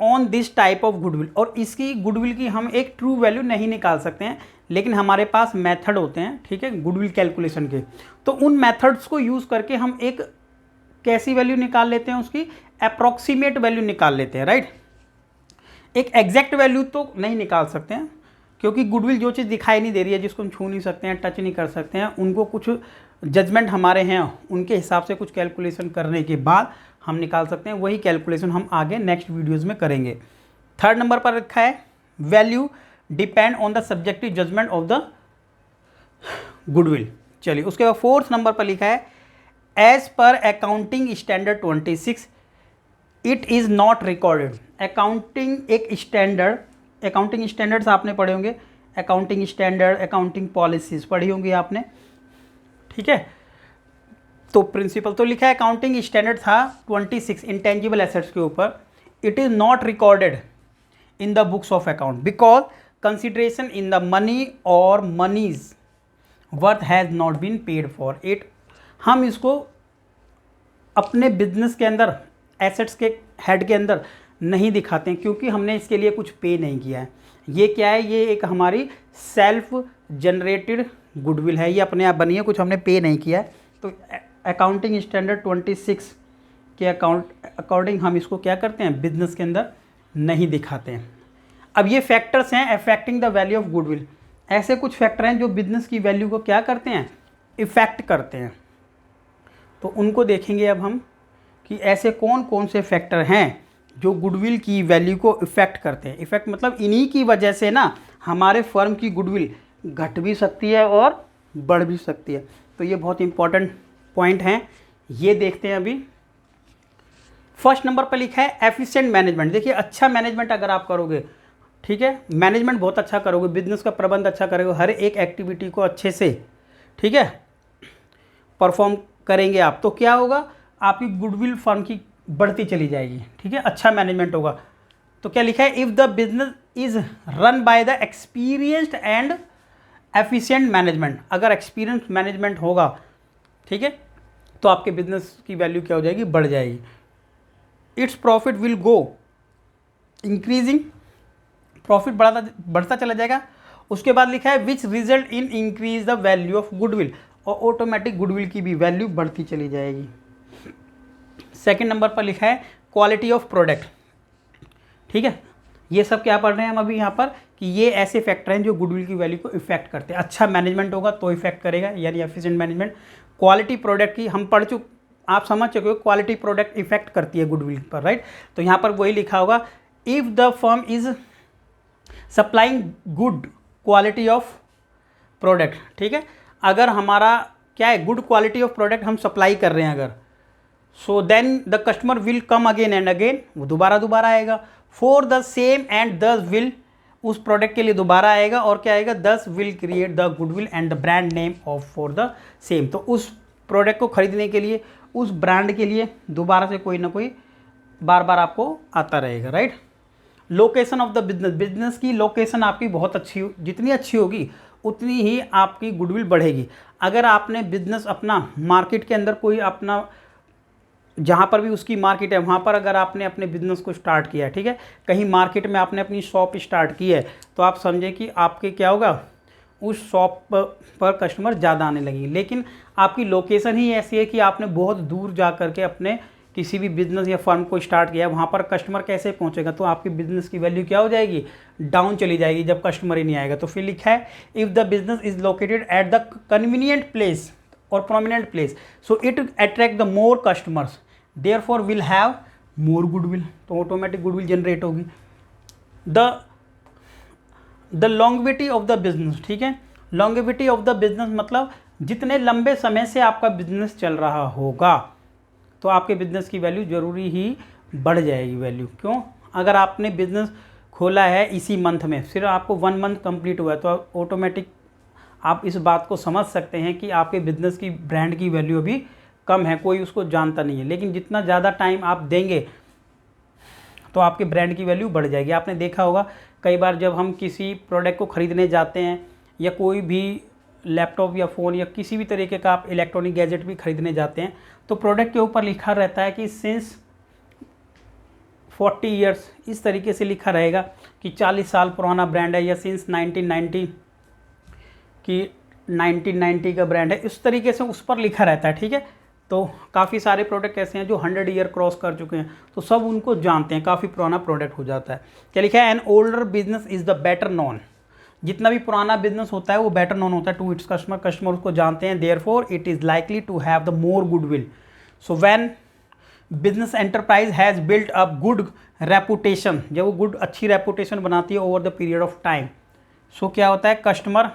on this type of goodwill, और इसकी गुडविल की हम एक ट्रू वैल्यू नहीं निकाल सकते हैं, लेकिन हमारे पास मेथड होते हैं, ठीक है, गुडविल कैलकुलेशन के। तो उन मेथड्स को यूज़ करके हम एक कैसी वैल्यू निकाल लेते हैं, उसकी अप्रॉक्सीमेट वैल्यू निकाल लेते हैं, राइट। एक एग्जैक्ट वैल्यू तो नहीं निकाल सकते हैं, क्योंकि गुडविल जो चीज़ दिखाई नहीं दे रही है, जिसको हम छू नहीं सकते हैं, टच नहीं कर सकते हैं, उनको कुछ जजमेंट हमारे हैं, उनके हिसाब से कुछ कैलकुलेशन करने के बाद हम निकाल सकते हैं। वही कैलकुलेशन हम आगे नेक्स्ट वीडियोज़ में करेंगे। थर्ड नंबर पर रखा है value depend on the subjective judgement of the goodwill. चलिए, उसके बाद फोर्थ नंबर पर लिखा है as per accounting standard 26 it is not recorded. Accounting एक स्टैंडर्ड, अकाउंटिंग स्टैंडर्ड्स आपने पढ़े होंगे, अकाउंटिंग स्टैंडर्ड, अकाउंटिंग पॉलिसीज़ पढ़ी होंगी आपने, ठीक है। तो प्रिंसिपल तो लिखा है अकाउंटिंग स्टैंडर्ड था 26 इंटेंजिबल एसेट्स के ऊपर। It is not recorded in the books of account because consideration in the money और money's worth has not been paid for it. हम इसको अपने बिजनेस के अंदर एसेट्स के हेड के अंदर नहीं दिखाते हैं, क्योंकि हमने इसके लिए कुछ पे नहीं किया है। ये क्या है, ये एक हमारी सेल्फ जनरेटेड गुडविल है, ये अपने आप बनी है, कुछ हमने पे नहीं किया है। तो अकाउंटिंग स्टैंडर्ड 26 के अकॉर्डिंग हम इसको क्या करते हैं, बिजनेस के अंदर नहीं दिखाते हैं। अब ये फैक्टर्स हैं affecting the value of goodwill. ऐसे कुछ फैक्टर हैं जो बिजनेस की वैल्यू को क्या करते हैं, इफेक्ट करते हैं। तो उनको देखेंगे अब हम कि ऐसे कौन कौन से फैक्टर हैं जो गुडविल की वैल्यू को इफ़ेक्ट करते हैं। इफ़ेक्ट मतलब इन्हीं की वजह से ना हमारे फर्म की गुडविल घट भी सकती है और बढ़ भी सकती है। तो ये बहुत इंपॉर्टेंट पॉइंट हैं, ये देखते हैं अभी। फर्स्ट नंबर पर लिखा है एफिशिएंट मैनेजमेंट। देखिए, अच्छा मैनेजमेंट अगर आप करोगे, ठीक है, मैनेजमेंट बहुत अच्छा करोगे, बिजनेस का प्रबंध अच्छा करोगे, हर एक एक्टिविटी को अच्छे से, ठीक है, परफॉर्म करेंगे आप, तो क्या होगा, आपकी गुडविल फर्म की बढ़ती चली जाएगी। ठीक है, अच्छा मैनेजमेंट होगा। तो क्या लिखा है, if the business is run by the experienced and efficient management. अगर एक्सपीरियंस मैनेजमेंट होगा, ठीक है, तो आपके बिजनेस की वैल्यू क्या हो जाएगी, बढ़ जाएगी। Its profit will go increasing, profit बढ़ता चला जाएगा। उसके बाद लिखा है which result in increase the value of goodwill, और ऑटोमेटिक गुडविल की भी वैल्यू बढ़ती चली जाएगी। सेकंड नंबर पर लिखा है क्वालिटी ऑफ प्रोडक्ट। ठीक है, ये सब क्या पढ़ रहे हैं हम अभी यहाँ पर, कि ये ऐसे फैक्टर हैं जो गुडविल की वैल्यू को इफेक्ट करते हैं। अच्छा मैनेजमेंट होगा तो इफेक्ट करेगा, यानी एफिशिएंट मैनेजमेंट। क्वालिटी प्रोडक्ट की हम पढ़ चुके, आप समझ चुके हो, क्वालिटी प्रोडक्ट इफेक्ट करती है गुडविल पर, राइट। तो यहाँ पर वही लिखा होगा, if the firm is supplying good quality of product. ठीक है, अगर हमारा क्या है, गुड क्वालिटी ऑफ प्रोडक्ट हम सप्लाई कर रहे हैं अगर, so then the customer will come again and again, वो दोबारा आएगा for the same, and this will, उस प्रोडक्ट के लिए दोबारा आएगा, और क्या आएगा, this will create the goodwill and the brand name of for the same. तो उस प्रोडक्ट को खरीदने के लिए, उस ब्रांड के लिए दोबारा से कोई ना कोई बार आपको आता रहेगा, right. Location of the business, business की लोकेशन आपकी बहुत अच्छी, जितनी अच्छी होगी उतनी ही आपकी गुडविल बढ़ेगी। अगर आपने बिजनेस अपना मार्केट के अंदर कोई अपना, जहाँ पर भी उसकी मार्केट है वहाँ पर अगर आपने अपने बिजनेस को स्टार्ट किया है, ठीक है, कहीं मार्केट में आपने अपनी शॉप स्टार्ट की है, तो आप समझे कि आपके क्या होगा, उस शॉप पर कस्टमर ज़्यादा आने लगेंगे। लेकिन आपकी लोकेशन ही ऐसी है कि आपने बहुत दूर जा कर के अपने किसी भी बिजनेस या फर्म को स्टार्ट किया, वहाँ पर कस्टमर कैसे पहुँचेगा, तो आपकी बिजनेस की वैल्यू क्या हो जाएगी, डाउन चली जाएगी जब कस्टमर ही नहीं आएगा। तो फिर लिखा है if the business is located at the convenient place और prominent place, so it attract the more customers, therefore will have more goodwill, तो ऑटोमेटिक गुडविल जनरेट होगी। The longevity of the business, ठीक है, लॉन्गेविटी ऑफ द बिजनेस मतलब जितने लंबे समय से आपका बिजनेस चल रहा होगा, तो आपके बिजनेस की वैल्यू ज़रूरी ही बढ़ जाएगी वैल्यू। क्यों, अगर आपने बिजनेस खोला है इसी मंथ में, सिर्फ आपको 1 मंथ कंप्लीट हुआ है, तो ऑटोमेटिक आप इस बात को समझ सकते हैं कि आपके बिजनेस की ब्रांड की वैल्यू अभी कम है, कोई उसको जानता नहीं है। लेकिन जितना ज़्यादा टाइम आप देंगे तो आपके ब्रांड की वैल्यू बढ़ जाएगी। आपने देखा होगा कई बार जब हम किसी प्रोडक्ट को ख़रीदने जाते हैं, या कोई भी लैपटॉप या फ़ोन या किसी भी तरीके का आप इलेक्ट्रॉनिक गैजेट भी खरीदने जाते हैं, तो प्रोडक्ट के ऊपर लिखा रहता है कि सिंस 40 ईयर्स, इस तरीके से लिखा रहेगा कि 40 साल पुराना ब्रांड है, या सिंस 1990 की 1990 का ब्रांड है, इस तरीके से उस पर लिखा रहता है। ठीक है, तो काफ़ी सारे प्रोडक्ट ऐसे हैं जो 100 ईयर क्रॉस कर चुके हैं, तो सब उनको जानते हैं, काफ़ी पुराना प्रोडक्ट हो जाता है। क्या लिखा है, an older business is the better non, जितना भी पुराना बिजनेस होता है वो बेटर नॉन होता है टू इट्स कस्टमर, कस्टमर उसको जानते हैं, therefore it is likely to have the more goodwill. So when business enterprise has built up good reputation, जब वो गुड अच्छी रेपुटेशन बनाती है over the period of time, so क्या होता है, customer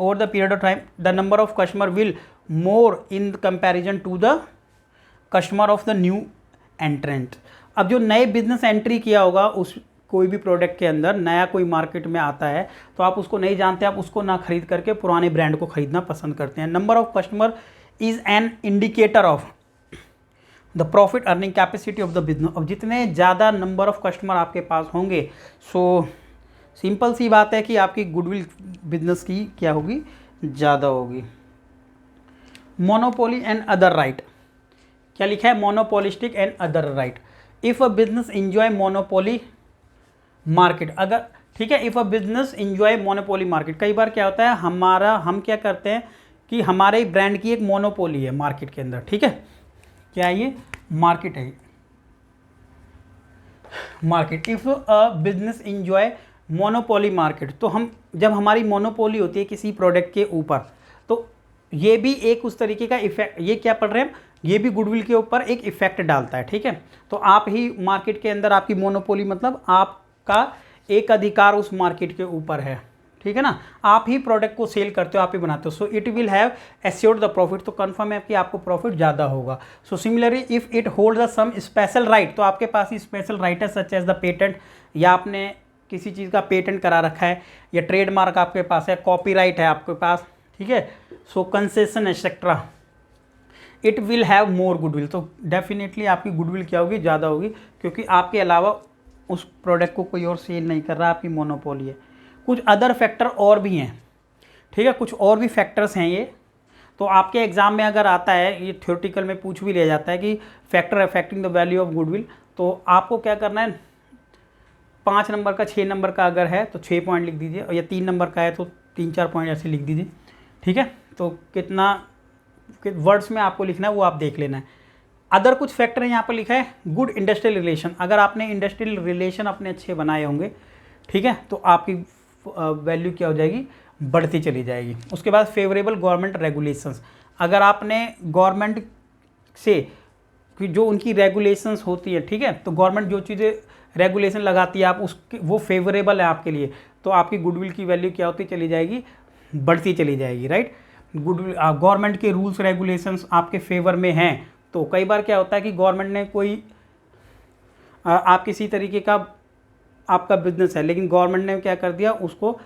over the period of time the number of customer will more in comparison to the customer of the new entrant. अब जो नए बिजनेस एंट्री किया होगा, उस कोई भी प्रोडक्ट के अंदर नया कोई मार्केट में आता है, तो आप उसको नहीं जानते, आप उसको ना खरीद करके पुराने ब्रांड को खरीदना पसंद करते हैं। Number of customer is an indicator of the profit earning capacity of the business. अब जितने ज़्यादा नंबर ऑफ कस्टमर आपके पास होंगे, सो सिंपल सी बात है कि आपकी गुडविल बिजनेस की क्या होगी, ज़्यादा होगी। मोनोपोली एंड अदर राइट, क्या लिखा है, monopolistic and other right. If a business enjoy monopoly market, अगर ठीक है, if a business enjoy monopoly market, कई बार क्या होता है हम क्या करते हैं कि हमारे ब्रांड की एक मोनोपोली है मार्केट के अंदर, ठीक है, क्या ये मार्केट है, market. If a business enjoy monopoly market, तो हम जब हमारी मोनोपोली होती है किसी प्रोडक्ट के ऊपर, तो ये भी एक उस तरीके का इफेक्ट, ये क्या पढ़ रहे हैं, ये भी गुडविल के ऊपर एक इफेक्ट डालता है, ठीक है। तो आप ही मार्केट के अंदर, आपकी मोनोपोली मतलब आपका एक अधिकार उस मार्केट के ऊपर है, ठीक है ना, आप ही प्रोडक्ट को सेल करते हो, आप ही बनाते हो। So it will have assured the profit, तो कन्फर्म है कि आपको प्रॉफिट ज़्यादा होगा। So similarly if it hold the some special right, तो आपके पास ही स्पेशल राइट है सच एज द पेटेंट, या आपने किसी चीज़ का पेटेंट करा रखा है, या ट्रेडमार्क आपके पास है, कॉपीराइट है आपके पास, ठीक है, so concession etcetera, it will have more goodwill, तो डेफिनेटली आपकी गुडविल क्या होगी, ज़्यादा होगी, क्योंकि आपके अलावा उस प्रोडक्ट को कोई और सेल नहीं कर रहा, आपकी मोनोपोली है। कुछ अदर फैक्टर और भी हैं, ठीक है, कुछ और भी फैक्टर्स हैं ये, तो आपके एग्जाम में अगर आता है, ये थ्योरेटिकल में पूछ भी लिया जाता है कि factor affecting the value of goodwill, तो आपको क्या करना है, 5 नंबर का 6 नंबर का अगर है तो 6 पॉइंट लिख दीजिए, और या 3 नंबर का है तो 3-4 पॉइंट ऐसे लिख दीजिए, ठीक है। तो कितना वर्ड्स में आपको लिखना है वो आप देख लेना है। अदर कुछ फैक्टर है यहाँ पर लिखा है, गुड इंडस्ट्रियल रिलेशन, अगर आपने इंडस्ट्रियल रिलेशन अपने अच्छे बनाए होंगे, ठीक है, तो आपकी वैल्यू क्या हो जाएगी, बढ़ती चली जाएगी। उसके बाद फेवरेबल गवर्नमेंट रेगुलेशंस, अगर आपने गवर्नमेंट से जो उनकी रेगुलेशंस होती है, ठीक है, तो गवर्नमेंट जो चीज़ें रेगुलेशन लगाती है आप उसके वो फेवरेबल है आपके लिए, तो आपकी गुडविल की वैल्यू क्या होती चली जाएगी, बढ़ती चली जाएगी, राइट। गुडविल, गवर्नमेंट के रूल्स रेगुलेशंस आपके फेवर में हैं, तो कई बार क्या होता है कि गवर्नमेंट ने कोई आप किसी तरीके का आपका बिजनेस है, लेकिन गवर्नमेंट ने क्या कर दिया, उसको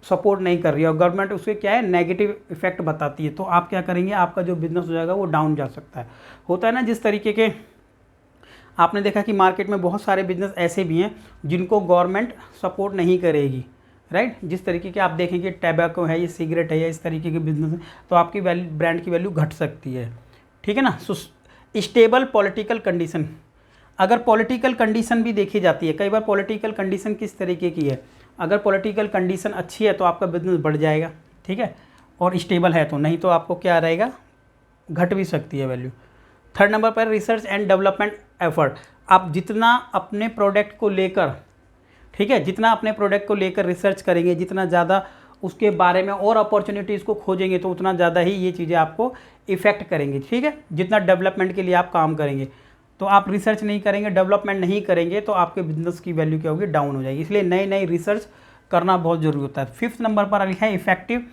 सपोर्ट नहीं कर रही है, और गवर्नमेंट उसके क्या है, नेगेटिव इफेक्ट बताती है, तो आप क्या करेंगे, आपका जो बिजनेस हो जाएगा वो डाउन जा सकता है। होता है ना, जिस तरीके के आपने देखा कि मार्केट में बहुत सारे बिजनेस ऐसे भी हैं जिनको गवर्नमेंट सपोर्ट नहीं करेगी, राइट। जिस तरीके के आप देखेंगे टैबैको है, ये सिगरेट है, या इस तरीके के बिजनेस है, तो आपकी वैल्यू, ब्रांड की वैल्यू घट सकती है, ठीक है ना। सो स्टेबल पॉलिटिकल कंडीशन, अगर पॉलिटिकल कंडीशन भी देखी जाती है, कई बार पॉलिटिकल कंडीशन किस तरीके की है, अगर पॉलिटिकल कंडीशन अच्छी है तो आपका बिजनेस बढ़ जाएगा, ठीक है, और स्टेबल है तो, नहीं तो आपको क्या रहेगा, घट भी सकती है वैल्यू। 3rd नंबर पर रिसर्च एंड डेवलपमेंट एफर्ट, आप जितना अपने प्रोडक्ट को लेकर, ठीक है, जितना अपने प्रोडक्ट को लेकर रिसर्च करेंगे, जितना ज़्यादा उसके बारे में और अपॉर्चुनिटीज़ को खोजेंगे, तो उतना ज़्यादा ही ये चीज़ें आपको इफ़ेक्ट करेंगी, ठीक है। जितना डेवलपमेंट के लिए आप काम करेंगे, तो आप रिसर्च नहीं करेंगे, डेवलपमेंट नहीं करेंगे, तो आपके बिजनेस की वैल्यू क्या होगी, डाउन हो जाएगी। इसलिए नई नई रिसर्च करना बहुत ज़रूरी होता है। 5th नंबर पर लिखा है effective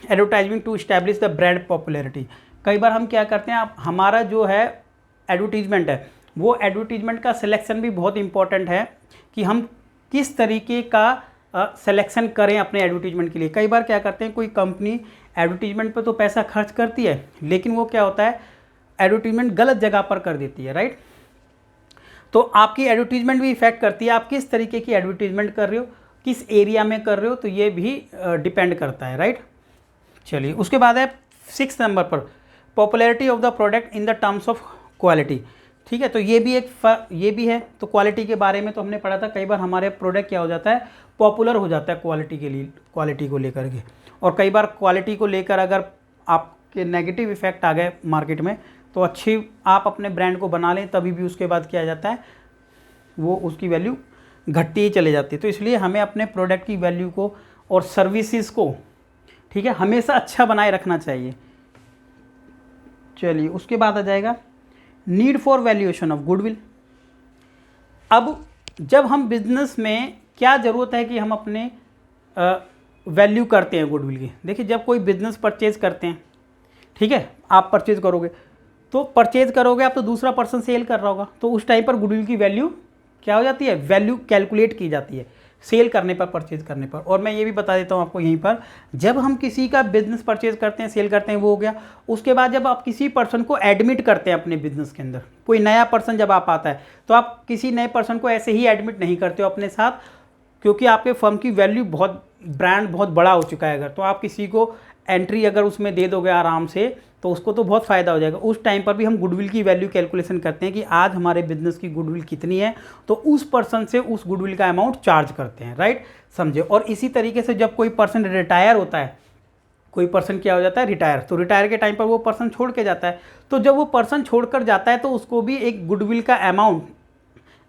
advertisement to establish the brand popularity. कई बार हम क्या करते हैं, आप हमारा जो है एडवर्टीजमेंट है, वो एडवर्टीजमेंट का सिलेक्शन भी बहुत इंपॉर्टेंट है कि हम किस तरीके का सिलेक्शन करें अपने एडवर्टीजमेंट के लिए। कई बार क्या करते हैं, कोई कंपनी एडवर्टीजमेंट पर तो पैसा खर्च करती है, लेकिन वो क्या होता है, एडवर्टीजमेंट गलत जगह पर कर देती है, राइट। तो आपकी एडवर्टीजमेंट भी इफेक्ट करती है, आप किस तरीके की एडवर्टीजमेंट कर रहे हो, किस एरिया में कर रहे हो, तो ये भी डिपेंड करता है, राइट। चलिए, उसके बाद है 6th नंबर पर popularity of the product in the terms of quality, ठीक है। तो ये भी है, तो क्वालिटी के बारे में तो हमने पढ़ा था, कई बार हमारे प्रोडक्ट क्या हो जाता है, पॉपुलर हो जाता है क्वालिटी के लिए, क्वालिटी को लेकर के, और कई बार क्वालिटी को लेकर अगर आपके नेगेटिव इफेक्ट आ गए मार्केट में, तो अच्छी आप अपने ब्रांड को बना लें, तभी भी उसके बाद क्या जाता है, वो उसकी वैल्यू घटती ही चले जाती है। तो इसलिए हमें अपने प्रोडक्ट की वैल्यू को और सर्विसेज को, ठीक है, हमेशा अच्छा बनाए रखना चाहिए। चलिए, उसके बाद आ जाएगा need for valuation of goodwill. अब जब हम बिजनेस में क्या ज़रूरत है कि हम अपने वैल्यू करते हैं गुडविल की। देखिए, जब कोई बिजनेस परचेज करते हैं, ठीक है, आप परचेज करोगे, तो परचेज करोगे आप, तो दूसरा पर्सन सेल कर रहा होगा, तो उस टाइम पर गुडविल की वैल्यू क्या हो जाती है, वैल्यू कैलकुलेट की जाती है सेल करने पर, परचेज करने पर। और मैं ये भी बता देता हूँ आपको यहीं पर, जब हम किसी का बिजनेस परचेज करते हैं, सेल करते हैं, वो हो गया। उसके बाद जब आप किसी पर्सन को एडमिट करते हैं अपने बिजनेस के अंदर, कोई नया पर्सन जब आप आता है, तो आप किसी नए पर्सन को ऐसे ही एडमिट नहीं करते हो अपने साथ, क्योंकि आपके फर्म की वैल्यू बहुत, ब्रांड बहुत बड़ा हो चुका है अगर, तो आप किसी को एंट्री अगर उसमें दे दोगे आराम से तो उसको तो बहुत फ़ायदा हो जाएगा। उस टाइम पर भी हम गुडविल की वैल्यू कैलकुलेशन करते हैं कि आज हमारे बिजनेस की गुडविल कितनी है, तो उस पर्सन से उस गुडविल का अमाउंट चार्ज करते हैं, राइट, समझे। और इसी तरीके से जब कोई पर्सन रिटायर होता है, कोई पर्सन क्या हो जाता है, रिटायर, तो रिटायर के टाइम पर वो पर्सन छोड़ के जाता है, तो जब वो पर्सन छोड़कर जाता है तो उसको भी एक गुडविल का अमाउंट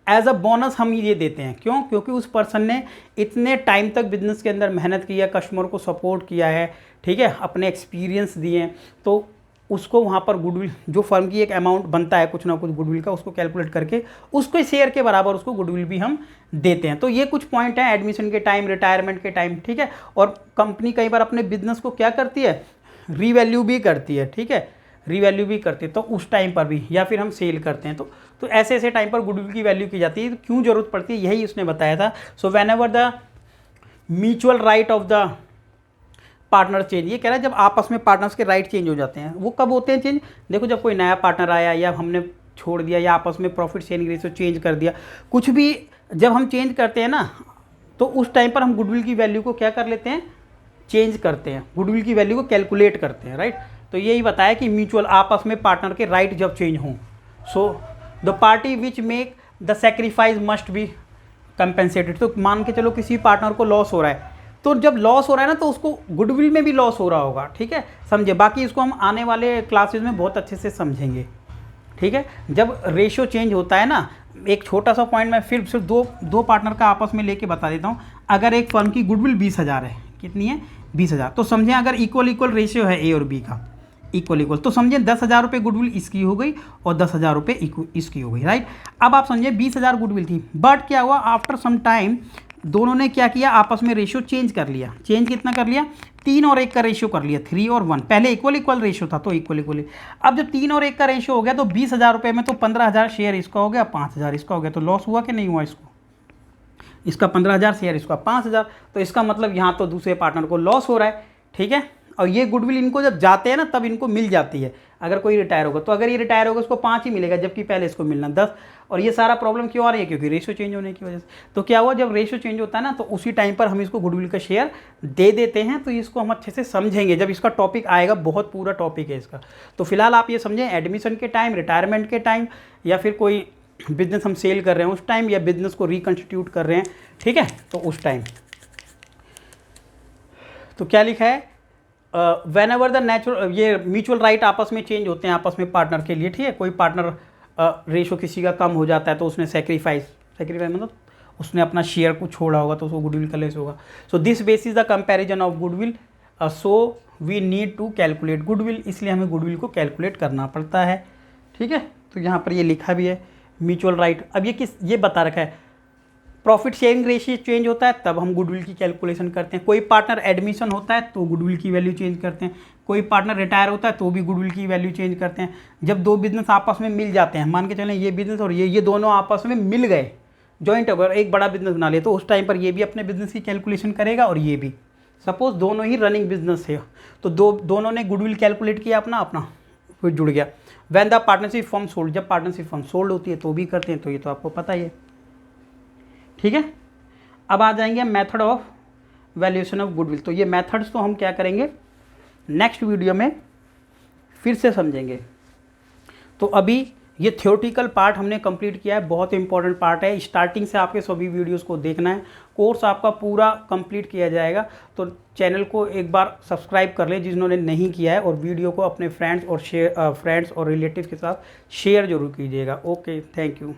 एज अ बोनस हम ये देते हैं। क्यों? क्योंकि उस पर्सन ने इतने टाइम तक बिजनेस के अंदर मेहनत की है, कस्टमर को सपोर्ट किया है, ठीक है, अपने एक्सपीरियंस दिए, तो उसको वहाँ पर गुडविल, जो फर्म की एक अमाउंट बनता है कुछ ना कुछ गुडविल का, उसको कैलकुलेट करके उसको शेयर के बराबर उसको गुडविल भी हम देते हैं। तो ये कुछ पॉइंट हैं एडमिशन के टाइम, रिटायरमेंट के टाइम, ठीक है। और कंपनी कई बार अपने बिजनेस को क्या करती है, रीवैल्यू भी करती है, ठीक है, रीवैल्यू भी करते हैं, तो उस टाइम पर भी, या फिर हम सेल करते हैं, तो ऐसे ऐसे टाइम पर गुडविल की वैल्यू की जाती है। तो क्यों जरूरत पड़ती है, यही उसने बताया था। So when ever the mutual right of the partner change, ये कह रहा है जब आपस में पार्टनर्स के राइट चेंज हो जाते हैं। वो कब होते हैं चेंज? देखो, जब कोई नया पार्टनर आया या हमने छोड़ दिया या आपस में प्रॉफिट शेयरिंग रेशियो चेंज कर दिया, कुछ भी जब हम चेंज करते हैं ना, तो उस टाइम पर हम गुडविल की वैल्यू को क्या कर लेते हैं, चेंज करते हैं, गुडविल की वैल्यू को कैलकुलेट करते हैं, राइट। तो यही बताया कि म्यूचुअल आपस में पार्टनर के राइट जब चेंज हों, so the party which make the sacrifice must be compensated. तो मान के चलो किसी पार्टनर को लॉस हो रहा है, तो जब लॉस हो रहा है ना, तो उसको गुडविल में भी लॉस हो रहा होगा, ठीक है, समझे। बाकी इसको हम आने वाले क्लासेस में बहुत अच्छे से समझेंगे, ठीक है। जब रेशियो चेंज होता है ना, एक छोटा सा पॉइंट मैं फिर सिर्फ दो पार्टनर का आपस में लेके बता देता हूँ। अगर एक फर्म की गुडविल 20,000 है, कितनी है, 20,000, तो समझें अगर इक्वल रेशियो है ए और बी का, इक्वल, तो समझें 10,000 रुपये गुडविल इसकी हो गई और 10,000 रुपये इसकी हो गई, राइट। अब आप समझे 20,000 गुडविल थी, बट क्या हुआ, आफ्टर सम टाइम दोनों ने क्या किया, आपस में रेशियो चेंज कर लिया। चेंज कितना कर लिया, 3 और 1 का रेशियो कर लिया, 3 और 1। पहले इक्वल रेशियो था तो इक्वल। अब जब 3 और 1 का रेशियो हो गया तो 20,000 रुपये में तो 15,000 शेयर इसका हो गया, 5,000 इसका हो गया, तो लॉस हुआ कि नहीं हुआ इसको, इसका 15,000 शेयर, इसका 5,000। तो इसका मतलब यहाँ तो दूसरे पार्टनर को लॉस हो रहा है, ठीक है। और ये गुडविल इनको जब जाते हैं ना, तब इनको मिल जाती है। अगर कोई रिटायर होगा, तो अगर ये रिटायर होगा उसको 5 ही मिलेगा, जबकि पहले इसको मिलना 10। और ये सारा प्रॉब्लम क्यों आ रही है, क्योंकि रेशियो चेंज होने की वजह से। तो क्या हुआ, जब रेशियो चेंज होता है ना, तो उसी टाइम पर हम इसको गुडविल का शेयर दे देते हैं। तो इसको हम अच्छे से समझेंगे जब इसका टॉपिक आएगा, बहुत पूरा टॉपिक है इसका। तो फिलहाल आप ये समझें, एडमिशन के टाइम, रिटायरमेंट के टाइम, या फिर कोई बिजनेस हम सेल कर रहे हैं उस टाइम, या बिजनेस को रिकंस्टिट्यूट कर रहे हैं, ठीक है, तो उस टाइम। तो क्या लिखा है, वेन एवर द नेचुरल, ये म्यूचुअल राइट आपस में चेंज होते हैं आपस में पार्टनर के लिए, ठीक है। कोई पार्टनर रेशो किसी का कम हो जाता है तो उसने सेक्रीफाइस मतलब उसने अपना शेयर को छोड़ा होगा, तो उसको गुडविल का लेस होगा। So this basis the comparison of goodwill, so we need to calculate goodwill, इसलिए हमें गुडविल को कैलकुलेट करना पड़ता है, ठीक है। तो यहाँ पर ये लिखा भी है म्यूचुअल राइट। अब ये बता रखा है, प्रॉफिट शेयरिंग रेशियो चेंज होता है तब हम गुडविल की कैलकुलेशन करते हैं। कोई पार्टनर एडमिशन होता है तो गुडविल की वैल्यू चेंज करते हैं। कोई पार्टनर रिटायर होता है तो भी गुडविल की वैल्यू चेंज करते हैं। जब दो बिजनेस आपस में मिल जाते हैं, मान के चलें ये बिजनेस और ये दोनों आपस में मिल गए, जॉइंट अगर एक बड़ा बिजनेस बना ले, तो उस टाइम पर ये भी अपने बिजनेस की कैलकुलेशन करेगा और ये भी। सपोज दोनों ही रनिंग बिजनेस है, तो दोनों ने गुडविल कैलकुलेट किया अपना फिर जुड़ गया। When the partnership firm sold, जब पार्टनरशिप फर्म सोल्ड होती है तो भी करते हैं, तो ये तो आपको पता ही है, ठीक है। अब आ जाएंगे method of valuation of goodwill. तो ये मेथड्स तो हम क्या करेंगे नेक्स्ट वीडियो में फिर से समझेंगे। तो अभी ये थ्योरेटिकल पार्ट हमने कंप्लीट किया है, बहुत इंपॉर्टेंट पार्ट है। स्टार्टिंग से आपके सभी वीडियोस को देखना है, कोर्स आपका पूरा कंप्लीट किया जाएगा। तो चैनल को एक बार सब्सक्राइब कर ले जिन्होंने नहीं किया है, और वीडियो को अपने फ्रेंड्स और रिलेटिव के साथ शेयर जरूर कीजिएगा। Okay, thank you.